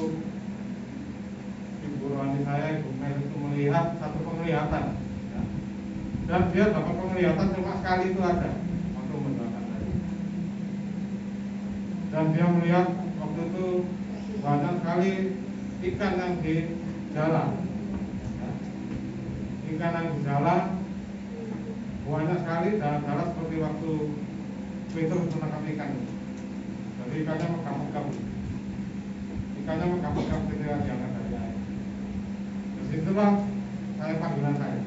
ibu rohani saya, Ibu Mel itu melihat satu penglihatan. Ya. Dan dia dapat penglihatan cuma sekali itu ada waktu mendoakan saya. Dan dia melihat waktu itu banyak sekali ikan yang di jalan. Ya. Ikan yang di jalan banyak sekali dalam seperti waktu Petrus menangkap ikan. Jadi ikannya megap-megap. Ikannya megap-megap ketika diangkat dari air. Disitulah saya panggilan saya.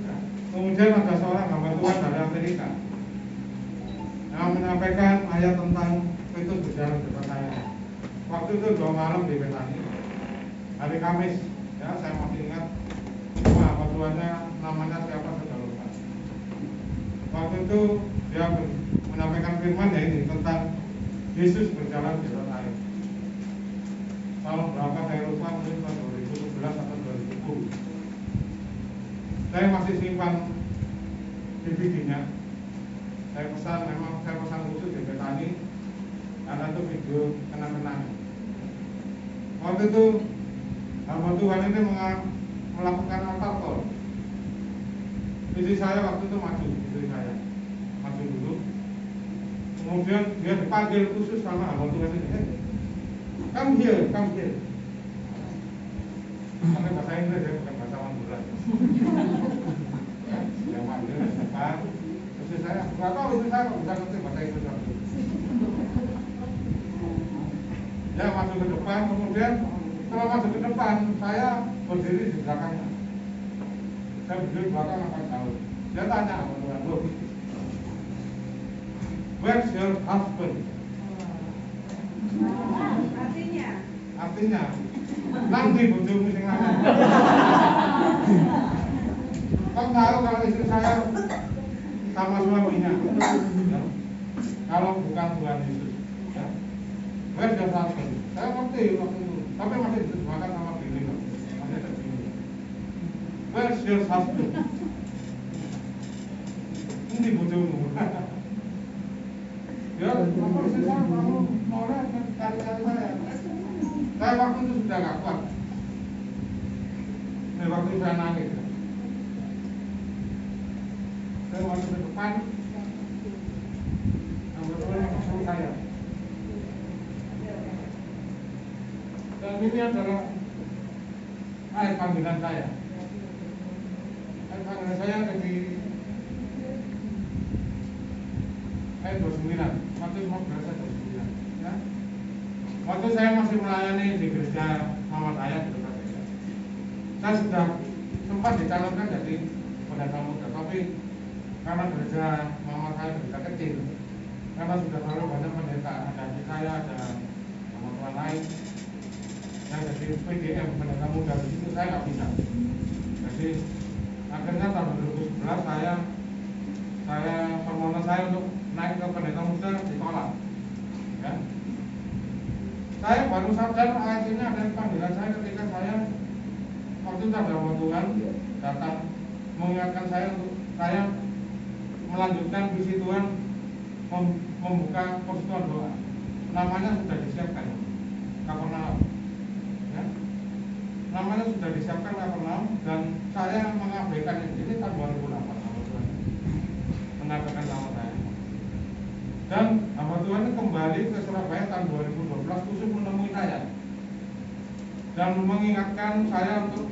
Ya. Kemudian ada seorang hamba Tuhan dari Amerika yang menyampaikan ayat tentang Petrus berjalan di depan saya. Waktu itu 2 malam di Betani, hari Kamis. Ya, saya masih ingat. Hamba Tuhannya namanya siapa sudah lupa. Waktu itu dia menyampaikan firman ya ini tentang Yesus berjalan di atas air. Tahun berapa saya lupa, mungkin tahun 2011 atau 2010. Saya masih simpan DVD-nya. Saya pesan khusus di Betani karena itu video kenang-kenang. Waktu itu hamba Tuhan ini melakukan altar call. Istri saya waktu itu maju dulu. Kemudian dia dipanggil khusus sama hamba Tuhan ini. Come here. Pakai bahasa Inggris ya, bukan bahasa Madura. Dia panggil di depan. Istri saya nggak tahu istri saya bisa ngerti bahasa Inggris waktu itu. Dia masuk ke depan, kemudian setelah masuk ke depan, saya berdiri di belakangnya. Saya berdiri di belakang akan jauh. Dia tanya sama Tuhan, loh, where's your husband? Artinya, nanti bojomu sing lanang. Kau tahu kalau istri saya sama suaminya, ya? Kalau bukan Tuhan Yesus, ya? Where's your husband? Saya ngerti waktu itu, tapi masih diterjemahkan sama bini, masih ada bini. Where's your husband? Ini bojomu. Ya, apa istri saya kamu mau cari-cari saya. Saya waktu itu sudah gak kuat. Waktu saya nangis. Saya waktu ke depan, hamba Tuhan masuk saya. Dan ini adalah ayat panggilan saya. Ayat panggilan saya ada di ayat 29. Matius 15 ayat 29. Ya. Waktu saya masih melayani di gereja mama saya di dekat saya. Saya sudah sempat dicalonkan jadi pendeta muda, tapi karena gereja mama saya gereja kecil, karena sudah terlalu banyak pendeta, ada adik saya, ada mama Tuhan lain, yang jadi PDM pendeta muda di situ saya nggak bisa. Jadi akhirnya tahun 2011 saya permohonan saya untuk naik ke pendeta muda ditolak. Saya baru sadar ayat ini ada panggilan saya ketika saya waktu itu ada Tuhan datang mengingatkan saya untuk saya melanjutkan visi Tuhan membuka persekutuan doa. Namanya sudah disiapkan Kapernaum, ya. Namanya sudah disiapkan Kapernaum dan saya mengabaikan ini tahun 2008 hamba Tuhan mengabaikan nama saya. Dan hamba Tuhan kembali ke Surabaya tahun 2012 khusus menemui saya dan mengingatkan saya untuk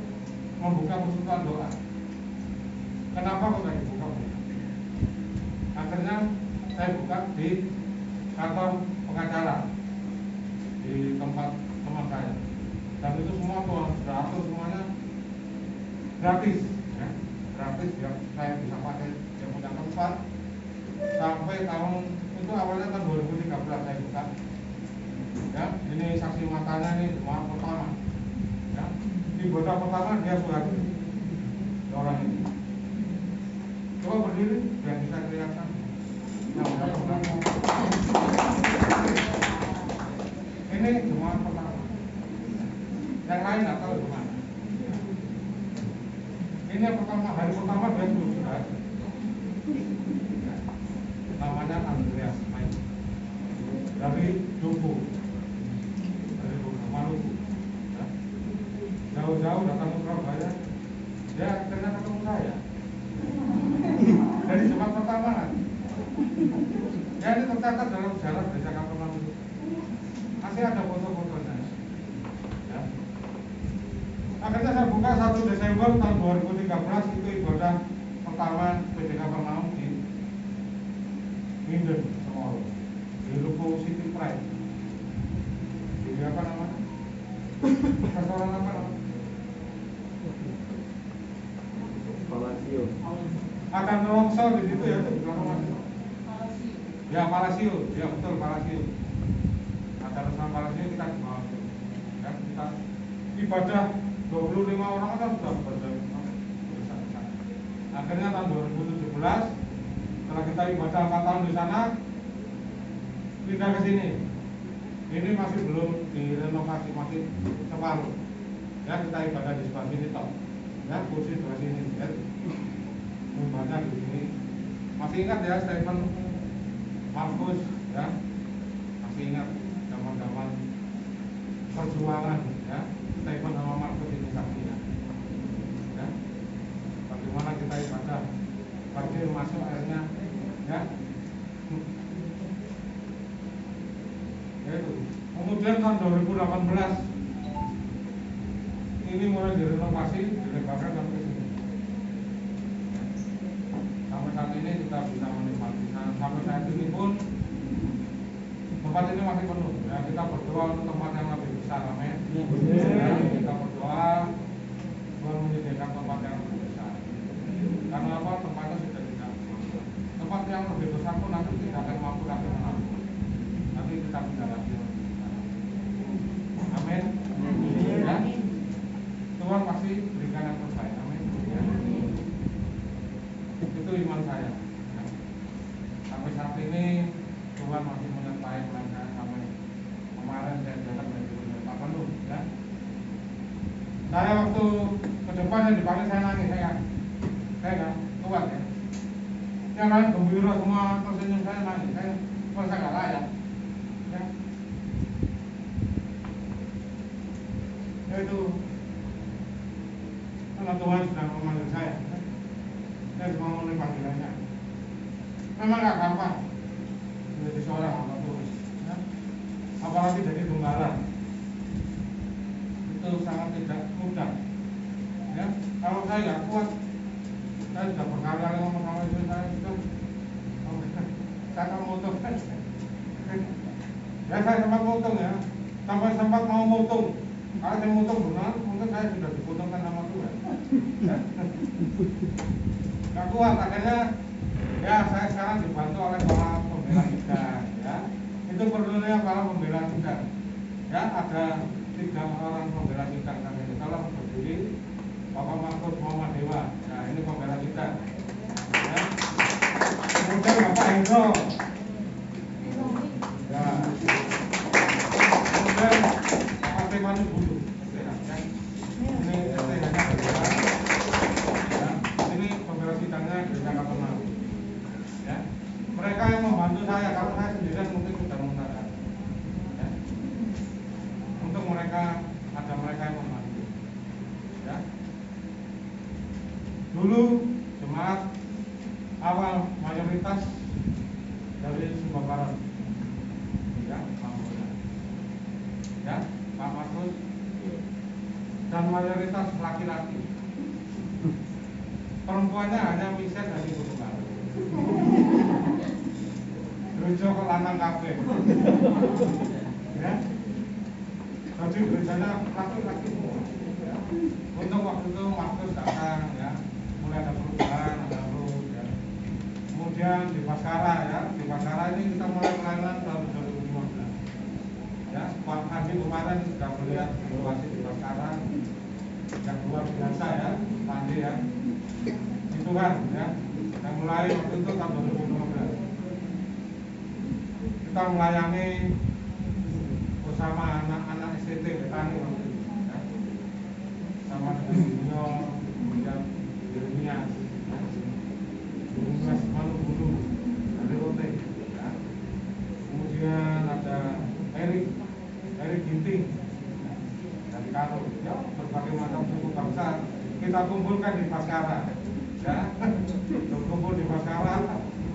membuka persekutuan doa. Kenapa kok saya buka? Akhirnya saya buka di kantor pengacara di tempat teman saya, dan itu semua tuh sudah atur semuanya gratis, ya, gratis ya, saya bisa pakai yang punya tempat sampai tahun itu awalnya tahun 2013 saya buka, ya. Ini saksi matanya ini jemaat pertama, ya. Ibadah pertama dia surat orang ini. Coba berdiri biar bisa kelihatan. Ini jemaat pertama. Yang lain nggak tahu gimana. Ini yang pertama, hari pertama dia sudah. Namanya Andreas Main dari Duku, Maluku. Ya. Jauh-jauh datang ke Surabaya, dia akhirnya ketemu saya. Dari jemaat pertama. Ya, ini tercatat dalam sejarah gereja Kapernaum itu. Masih ada foto-fotonya. Ya. Akhirnya saya buka 1 Desember tahun 2013 itu ibadah pertama gereja Kapernaum di Minden, Semoro, di Luko City Pride. Di apa namanya? Restoran apa namanya? Palasio. Akan longsor di situ ya, di belakang. Ya, Palasio, ya betul Palasio. Ada restoran Palasio kita di bawah. Ya, kita ibadah 25 orang kan sudah ibadah. Akhirnya tahun 2017 setelah kita ibadah 4 tahun di sana, pindah ke sini. Ini masih belum direnovasi, masih separuh. Ya, kita ibadah di sebelah sini toh. Ya, kursi sebelah sini. Ya. Ibadah di sini. Masih ingat ya Stephen Markus, ya, masih ingat zaman-zaman perjuangan, ya, Stephen sama Markus ini saksinya. Ya, bagaimana kita ibadah, banjir masuk airnya, ya. Ya itu. Kemudian tahun 2018 ini mulai direnovasi, dilebarkan sampai ke sini. Sampai saat ini kita bisa menikmati. Sampai saat ini pun tempat ini masih penuh. Ya, kita berdoa untuk tempat yang lebih besar, amin. Ya, kita berdoa Tuhan menyediakan tempat yang lebih besar. Karena apa? Tempatnya sudah tidak mampu. Tempat yang lebih besar pun nanti tidak akan mampu lagi menampung. Nanti kita bisa lagi. Amin. Ya. Tuhan pasti berikan yang terbaik. Amin. Ya. Itu iman saya. Ya. Sampai saat ini Tuhan masih menyertai saya sampai kemarin saya datang dari Pak Penuh. Ya. Saya waktu ke depan yang dipanggil saya nangis, saya nggak kuat ya. Yang lain gembira semua tersenyum, saya nangis, saya merasa nggak layak. Ya. Ya itu. Karena Tuhan sudah memanggil saya. Saya cuma memenuhi panggilannya. Memang gak gampang menjadi seorang hamba Tuhan, ya. Apalagi jadi gembala. Itu sangat tidak mudah. Ya, kalau saya nggak kuat, saya sudah berkali-kali ngomong sama istri saya itu, saya akan mutung. Ya saya sempat mutung ya, sampai sempat mau mutung. Kalau saya mutung benar, mungkin saya sudah dipotongkan sama Tuhan. Ya. Gak kuat, akhirnya ya saya sekarang dibantu oleh para pembela kita, ya. Itu perlunya para pembela kita. Ya, ada 3 orang pembela kita. Kalau berdiri Bapak Markus Muhammad Dewa, ya ini pembela kita. Ya. Kemudian Bapak Hendro. Ya. Kemudian dan mayoritas laki-laki. Perempuannya hanya Michelle dan Ibu Tunggal. Gereja kok lanang kabeh. Ya. Jadi gerejanya laki-laki semua. Ya. Untuk waktu itu Markus datang, ya, mulai ada perubahan, ada terus, ya. Kemudian di Paskara, ya, di Paskara ini kita mulai pelayanan tahun 2015. Ya, Pak Andi kemarin sudah melihat situasi di Paskara yang luar biasa, ya, Pak Andi, ya. Itu kan, ya, yang mulai waktu itu tahun 2015. Kita melayani bersama anak-anak STT Betani waktu itu, ya. Sama dengan Junior, kemudian Jeremias, ya. Jeremias Malu-Bulu dari Rote, ya. Kemudian ada Erik Ginting, ya, dari Karo, ya, berbagai macam suku bangsa kita kumpulkan di Paskara, ya. Berkumpul di Paskara,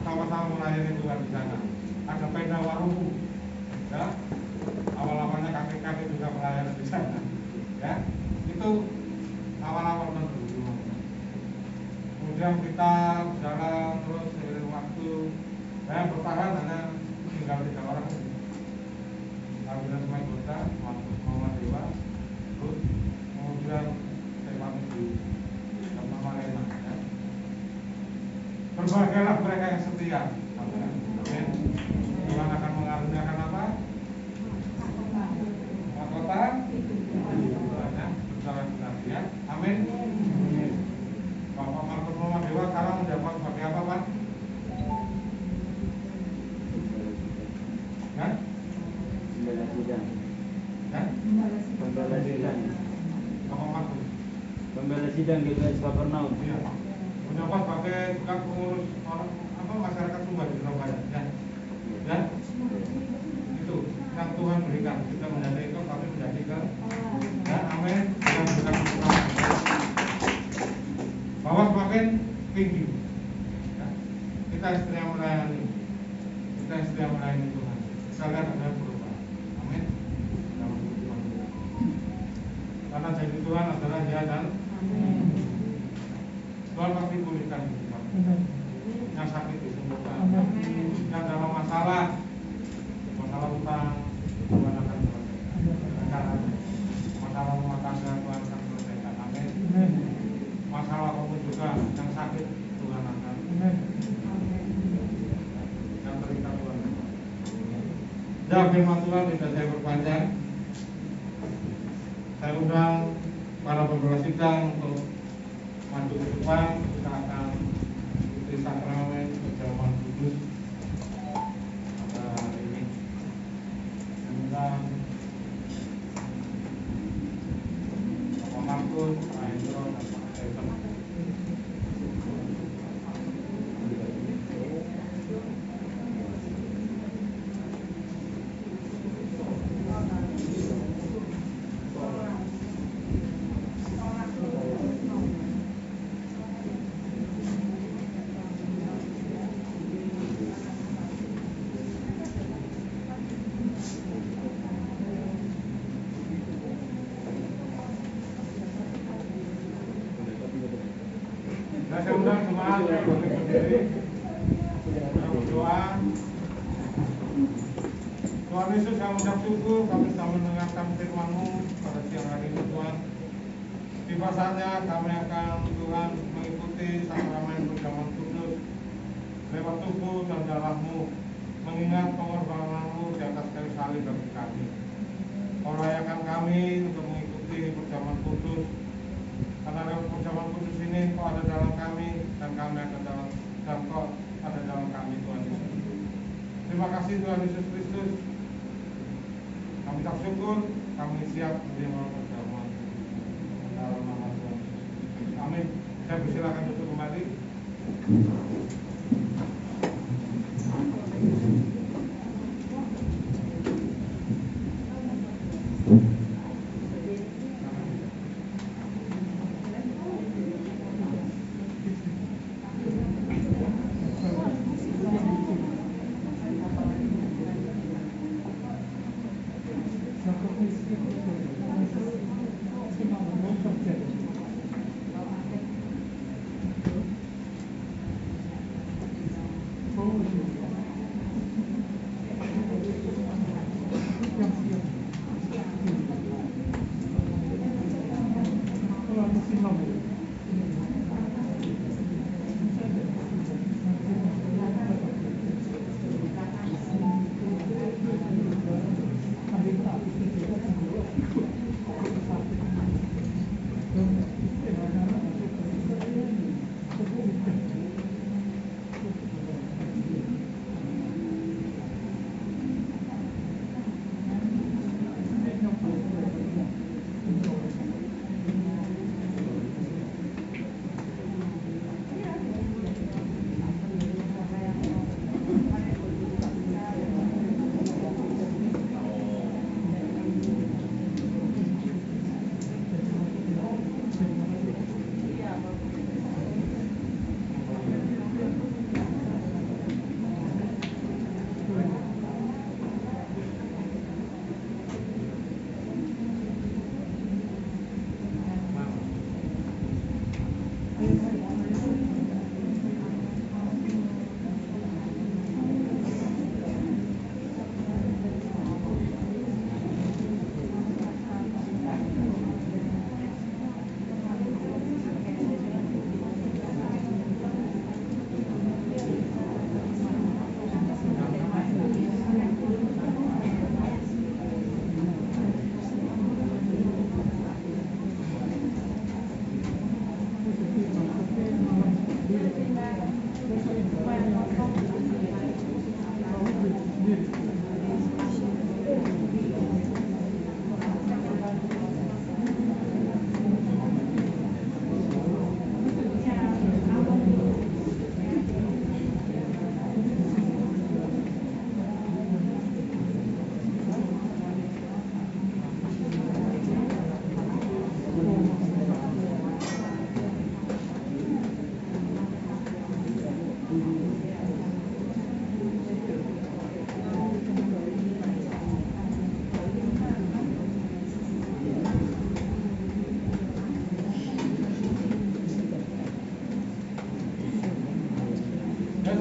sama-sama melayani Tuhan di sana. Ada Penda Warumu, ya. Awal-awalnya kakek-kakek juga melayani di sana, ya. Itu awal-awal menurut. Kemudian kita berjalan terus seiring waktu, saya bertahan hanya tinggal 3 orang. Kabinet Semai Kota, Markus Muhammad Dewa, terus kemudian Stefan Budi dan Mama Lena, ya. Berbagailah mereka yang setia. Amin. Tuhan akan mengaruniakan apa? Mahkota ya, berjalan benar, ya. Amin. Bapak Markus Muhammad Dewa sekarang menjabat sebagai apa, Pak? Ya? Pembela sidang. Ya? Pembela sidang. Bapak Markus. Pembela sidang GPS Kapernaum. Iya. Menjabat sebagai tukang pengurus orang apa masyarakat Sumba di Surabaya, ya. Ya. Itu yang Tuhan berikan. Kita menjadi itu, kami menjadi ke. Ya, amin. Tuhan berikan kita. Bahwa semakin tinggi. Ya. Kita setia melayani. Kita setia melayani Tuhan. Kita lihat ada perubahan. Amin. Dalam kehidupan kita. Karena janji Tuhan adalah ya dan Tuhan pasti pulihkan kita. Yang sakit disembuhkan. Yang dalam masalah utang Tuhan akan selesaikan. Masalah rumah tangga Tuhan akan selesaikan. Amin. Masalah kamu juga yang sakit Tuhan akan. Yang terikat Tuhan. Ya, firman Tuhan tidak saya berpanjang. Saya undang para pembela sidang untuk maju ke depan. Kita akan ikuti sakramen perjamuan kudus. Ada ini tentang Bapak Markus, Pak Hendro, dan Pak Stephen. Saya undang jemaat yang berdiri berdoa. Tuhan Yesus, kami ucap syukur kami sedang mendengarkan firman-Mu pada siang hari ini, Tuhan. Tiba saatnya kami akan Tuhan mengikuti sakramen perjamuan kudus lewat tubuh dan darah-Mu, mengingat pengorbanan-Mu di atas kayu salib bagi kami. Kau layakan kami untuk mengikuti perjamuan kudus. Karena lewat perjamuan kudus ini Kau ada dalam kami dan kami ada dalam dan Kau ada dalam kami, Tuhan Yesus. Terima kasih Tuhan Yesus Kristus. Kami ucap syukur, kami siap menerima perjamuan dalam nama Tuhan Yesus. Amin. Saya persilakan duduk kembali.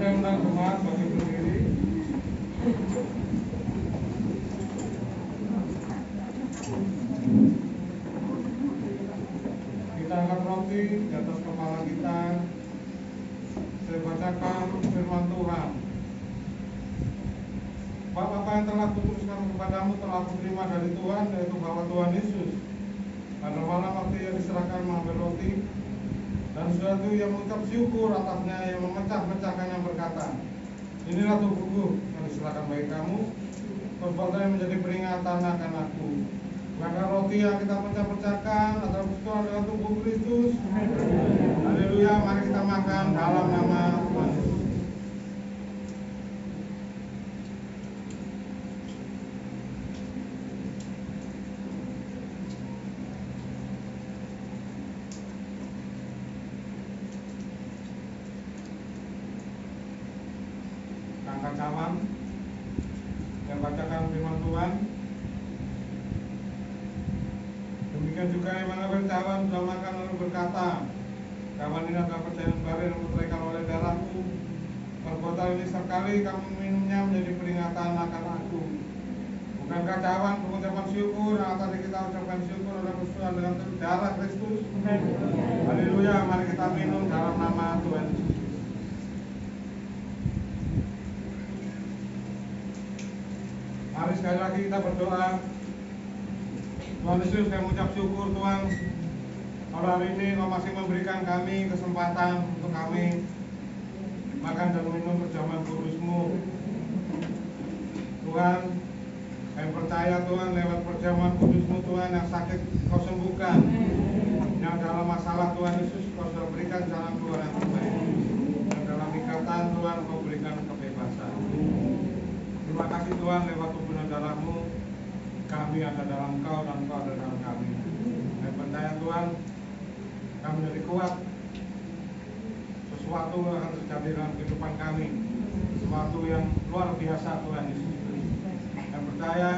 Saya undang jemaat bagi berdiri. Kita angkat roti di atas kepala kita. Saya bacakan firman Tuhan. Apa yang telah kutuliskan kepadamu telah kuterima dari Tuhan, yaitu bahwa Tuhan Yesus pada malam waktu ia diserahkan mengambil roti, dan suatu yang mengucap syukur atasnya, yang memecah-mecahkan yang berkata, inilah tubuhku yang diserahkan bagi kamu, perbuatan yang menjadi peringatan akan aku. Maka roti yang kita pecah-pecahkan adalah persekutuan dengan tubuh Kristus. Haleluya, mari kita makan dalam nama Tuhan Yesus. Angkat cawan yang bacakan firman Tuhan. Demikian juga yang mengambil cawan sudah makan lalu berkata, cawan ini adalah perjanjian baru yang diperolehkan oleh darahku. Perbuatan ini sekali kamu minumnya menjadi peringatan akan aku. Bukankah cawan pengucapan syukur yang tadi kita ucapkan syukur adalah persetujuan dengan darah Kristus? Haleluya, mari kita minum dalam nama Tuhan Yesus. Mari sekali lagi kita berdoa. Tuhan Yesus, kami mengucap syukur Tuhan, pada hari ini Kau masih memberikan kami kesempatan untuk kami makan dan minum perjamuan kudus-Mu. Tuhan, kami percaya Tuhan, lewat perjamuan kudus-Mu Tuhan, yang sakit Kau sembuhkan, yang dalam masalah Tuhan Yesus Kau sudah berikan jalan keluar yang terbaik, yang dalam ikatan Tuhan Kau berikan kebebasan. Terima kasih Tuhan, lewat tubuh dan darah-Mu kami ada dalam Kau dan Kau ada dalam kami. Saya percaya Tuhan, kami menjadi kuat. Sesuatu yang akan terjadi dalam kehidupan kami, sesuatu yang luar biasa Tuhan Yesus. Saya percaya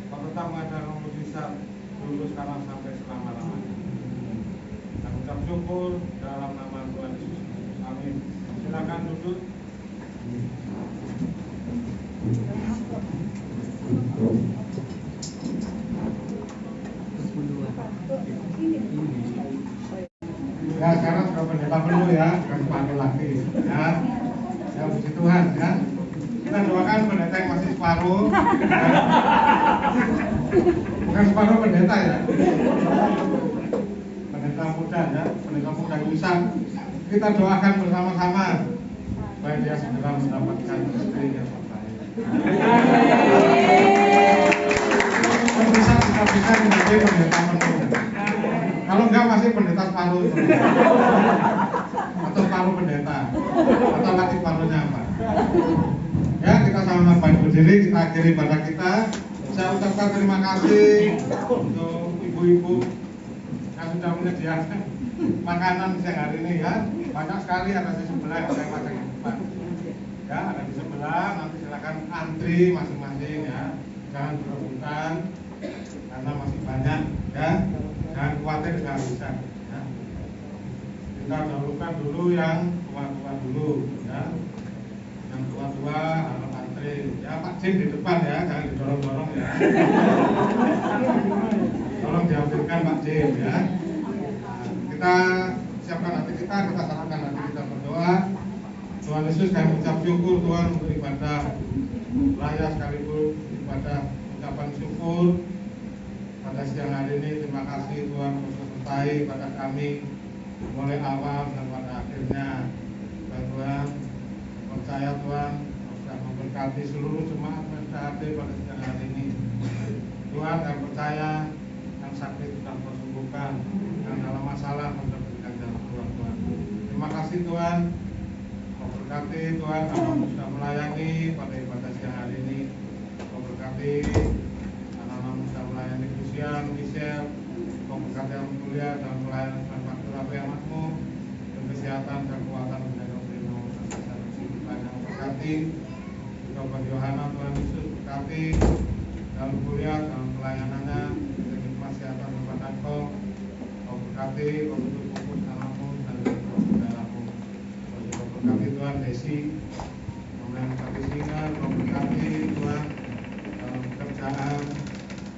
Kau tetap mengadakan mujizat dulu sekarang sampai selama-lamanya. mengucap syukur dalam nama Tuhan Yesus. Amin. Silakan duduk. Ya, sekarang sudah pendeta penuh ya, bukan separuh lagi ya. Ya, puji Tuhan ya. Kita doakan pendeta yang masih separuh. Bukan separuh pendeta ya. Pendeta muda ya, pendeta muda Yusak. Kita doakan bersama-sama supaya dia segera mendapatkan istri yang terbaik. Dan bisa menjadi pendeta penuh. Kalau enggak masih pendeta separuh atau separuh pendeta atau lagi separuhnya apa? Ya, kita sama-sama baik berdiri, kita akhiri ibadah kita. Saya ucapkan terima kasih untuk ibu-ibu yang sudah menyediakan makanan siang hari ini ya. Banyak sekali, ada di sebelah yang saya pasang di depan. Ya, ada di sebelah, nanti silakan antri masing-masing ya. Jangan berebutan karena masih banyak ya. Jangan khawatir nggak bisa ya. Kita dahulukan dulu yang tua-tua dulu ya. Yang tua-tua harus antri ya. Pak Jim di depan ya, jangan didorong-dorong ya. Tolong diambilkan Pak Jim ya. Kita siapkan hati kita serahkan hati kita berdoa. Tuhan Yesus, kami ucap syukur Tuhan untuk ibadah raya sekaligus ibadah ucapan syukur pada siang hari ini. Terima kasih Tuhan untuk sertai pada kami mulai awal dan pada akhirnya. Dan Tuhan percaya Tuhan sudah memberkati seluruh jemaat yang sudah hadir pada siang hari ini. Tuhan, kami percaya yang sakit sudah tersembuhkan, yang dalam masalah mendapatkan jalan keluar Tuhan. Terima kasih Tuhan. Memberkati Tuhan, kami sudah melayani pada ibadah siang hari ini. Memberkati anak-anak sudah melayani Lucian, Michelle, memberkati yang kuliah dan pelayanan dan faktor apa yang anakmu, dan kesehatan dan kekuatan menjaga prino dan kehidupan yang memberkati. Bapak Yohana, Tuhan Yesus berkati dalam kuliah, dalam pelayanannya, dan kesehatan kepada Engkau. Memberkati, membentuk fokus anakmu dan saudaramu. Memberkati Tuhan Desi, memberkati Singa, memberkati Tuhan dalam pekerjaan,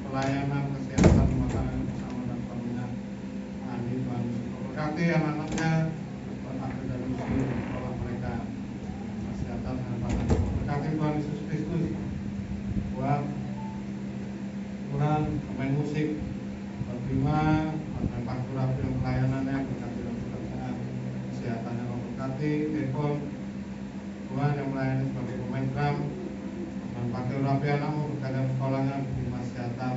pelayanan, kesehatan, rumah tangga bersama dan suaminya. Amin Tuhan. Memberkati anak-anaknya, buat akhir dan usia sekolah mereka, kesehatan dan pandangan. Memberkati Tuhan Yesus Kristus, buat Tuhan pemain musik, buat Bima, buat Pak Turap yang pelayanannya, berkati dalam pekerjaan, kesehatannya. Memberkati Devon, Tuhan yang melayani sebagai pemain drum, dan pakai rapi anakmu berkaitan sekolahnya di kesehatan.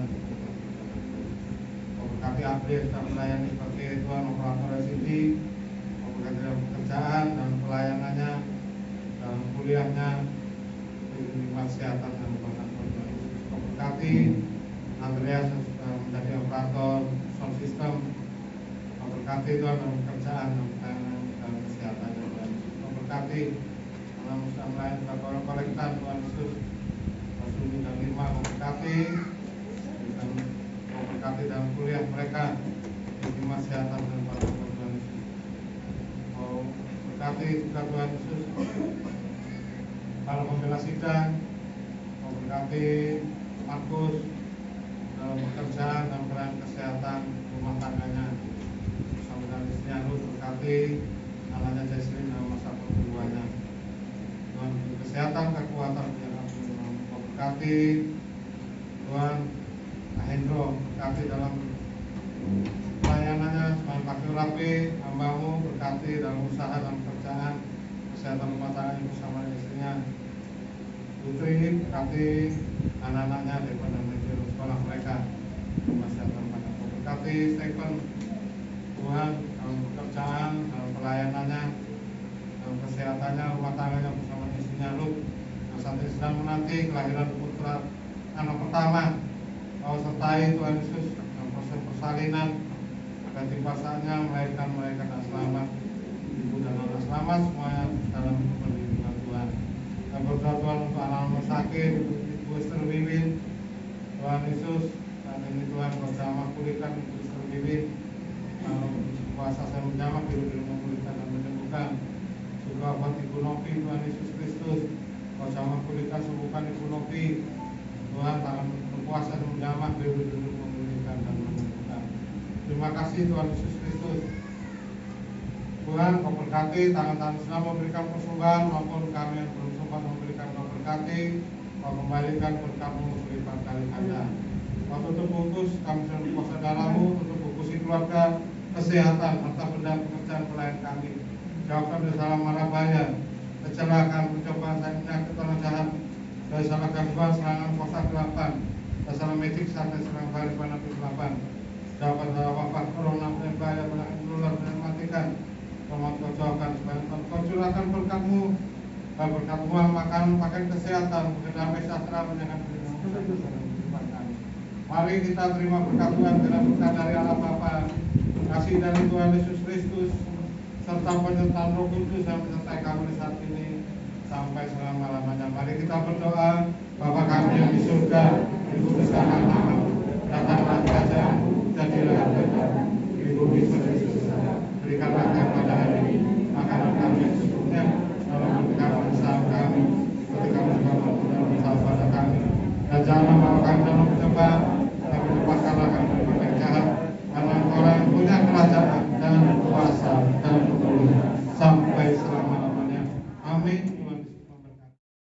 Memberkati April dan melayani sebagai Tuhan operator SID, memberkati dalam pekerjaan dan pelayanannya, dalam kuliahnya di kesehatan dan pembangunan. Memberkati Andreas yang sudah menjadi operator sound system, memberkati Tuhan dalam pekerjaan dan pelayanan dalam kesehatan dan memberkati dalam usaha melayani para kolektan Tuhan Yesus. Rasul dan Lima memberkati dan memberkati dalam kuliah mereka di kesehatan dan para Tuhan Yesus. Memberkati juga Tuhan Yesus para pembela sidang, memberkati Markus dalam pekerjaan dan pelayanan kesehatan rumah tangganya. Saudara istrinya Ruth berkati anaknya Jesslyn dalam masa pertumbuhannya. Tuhan kesehatan, kekuatan yang memberkati Tuhan Hendro, berkati dalam pelayanannya, semangat pakai rapi, hambamu berkati dalam usaha dan pekerjaan, kesehatan rumah tangga bersama istrinya. Putri berkati anak-anaknya daripada menuju sekolah mereka, kesehatan pada berkati Stephen, Tuhan dalam pekerjaan, dalam pelayanannya, dalam kesehatannya, rumah tangganya bersama istrinya Ruth. Saat ini sedang menanti kelahiran putra anak pertama. Kau sertai Tuhan Yesus dalam proses persalinan agar tiba saatnya melahirkan mereka dengan selamat, ibu dan anak selamat semuanya dalam perlindungan Tuhan. Dan berdoa Tuhan untuk anak-anak sakit, Ibu Esther Wiwin, Tuhan Yesus saat ini Tuhan bersama pulihkan Ibu Esther Wiwin berkuasa saya menjamah biru memulihkan dan menyembuhkan. Juga buat Ibu Novi, Tuhan Yesus Kristus, Kau jamah pulihkan, sembuhkan Ibu Novi. Tuhan tangan berkuasa dan menjamah biru memulihkan dan menyembuhkan. Terima kasih Tuhan Yesus Kristus. Tuhan, Kau berkati tangan-tangan Islam memberikan persembahan maupun kami yang belum sempat memberikan, Kau berkati, Kau kembalikan berkat-Mu berlipat kali ganda. Kau tutup bungkus kami sedang kuasa darah-Mu, tutup bungkusi keluarga, kesehatan, harta benda, pekerjaan pelayan kami. Jauhkan dari salah mara bahaya, kecelakaan, pencobaan, penyakit, orang jahat, dari salah gangguan, serangan kuasa kegelapan, dari salah medik, sampai serangan balik pada kegelapan. Jauhkan dari wabah, corona, penyakit bahaya, penyakit menular, penyakit mematikan. Kau jauhkan supaya Kau curahkan berkat-Mu, berkat uang, makanan, pakaian, kesehatan, damai sejahtera, menjaga kehidupan kami. Mari kita terima berkat Tuhan dengan berkat dari Allah Bapa, kasih dari Tuhan Yesus Kristus, serta penyertaan Roh Kudus yang menyertai kami saat ini sampai selama-lamanya. Mari kita berdoa. Bapa kami yang di surga, dikuduskanlah namamu, datanglah kerajaan-Mu, jadilah kehendakmu di bumi seperti di surga. Berikanlah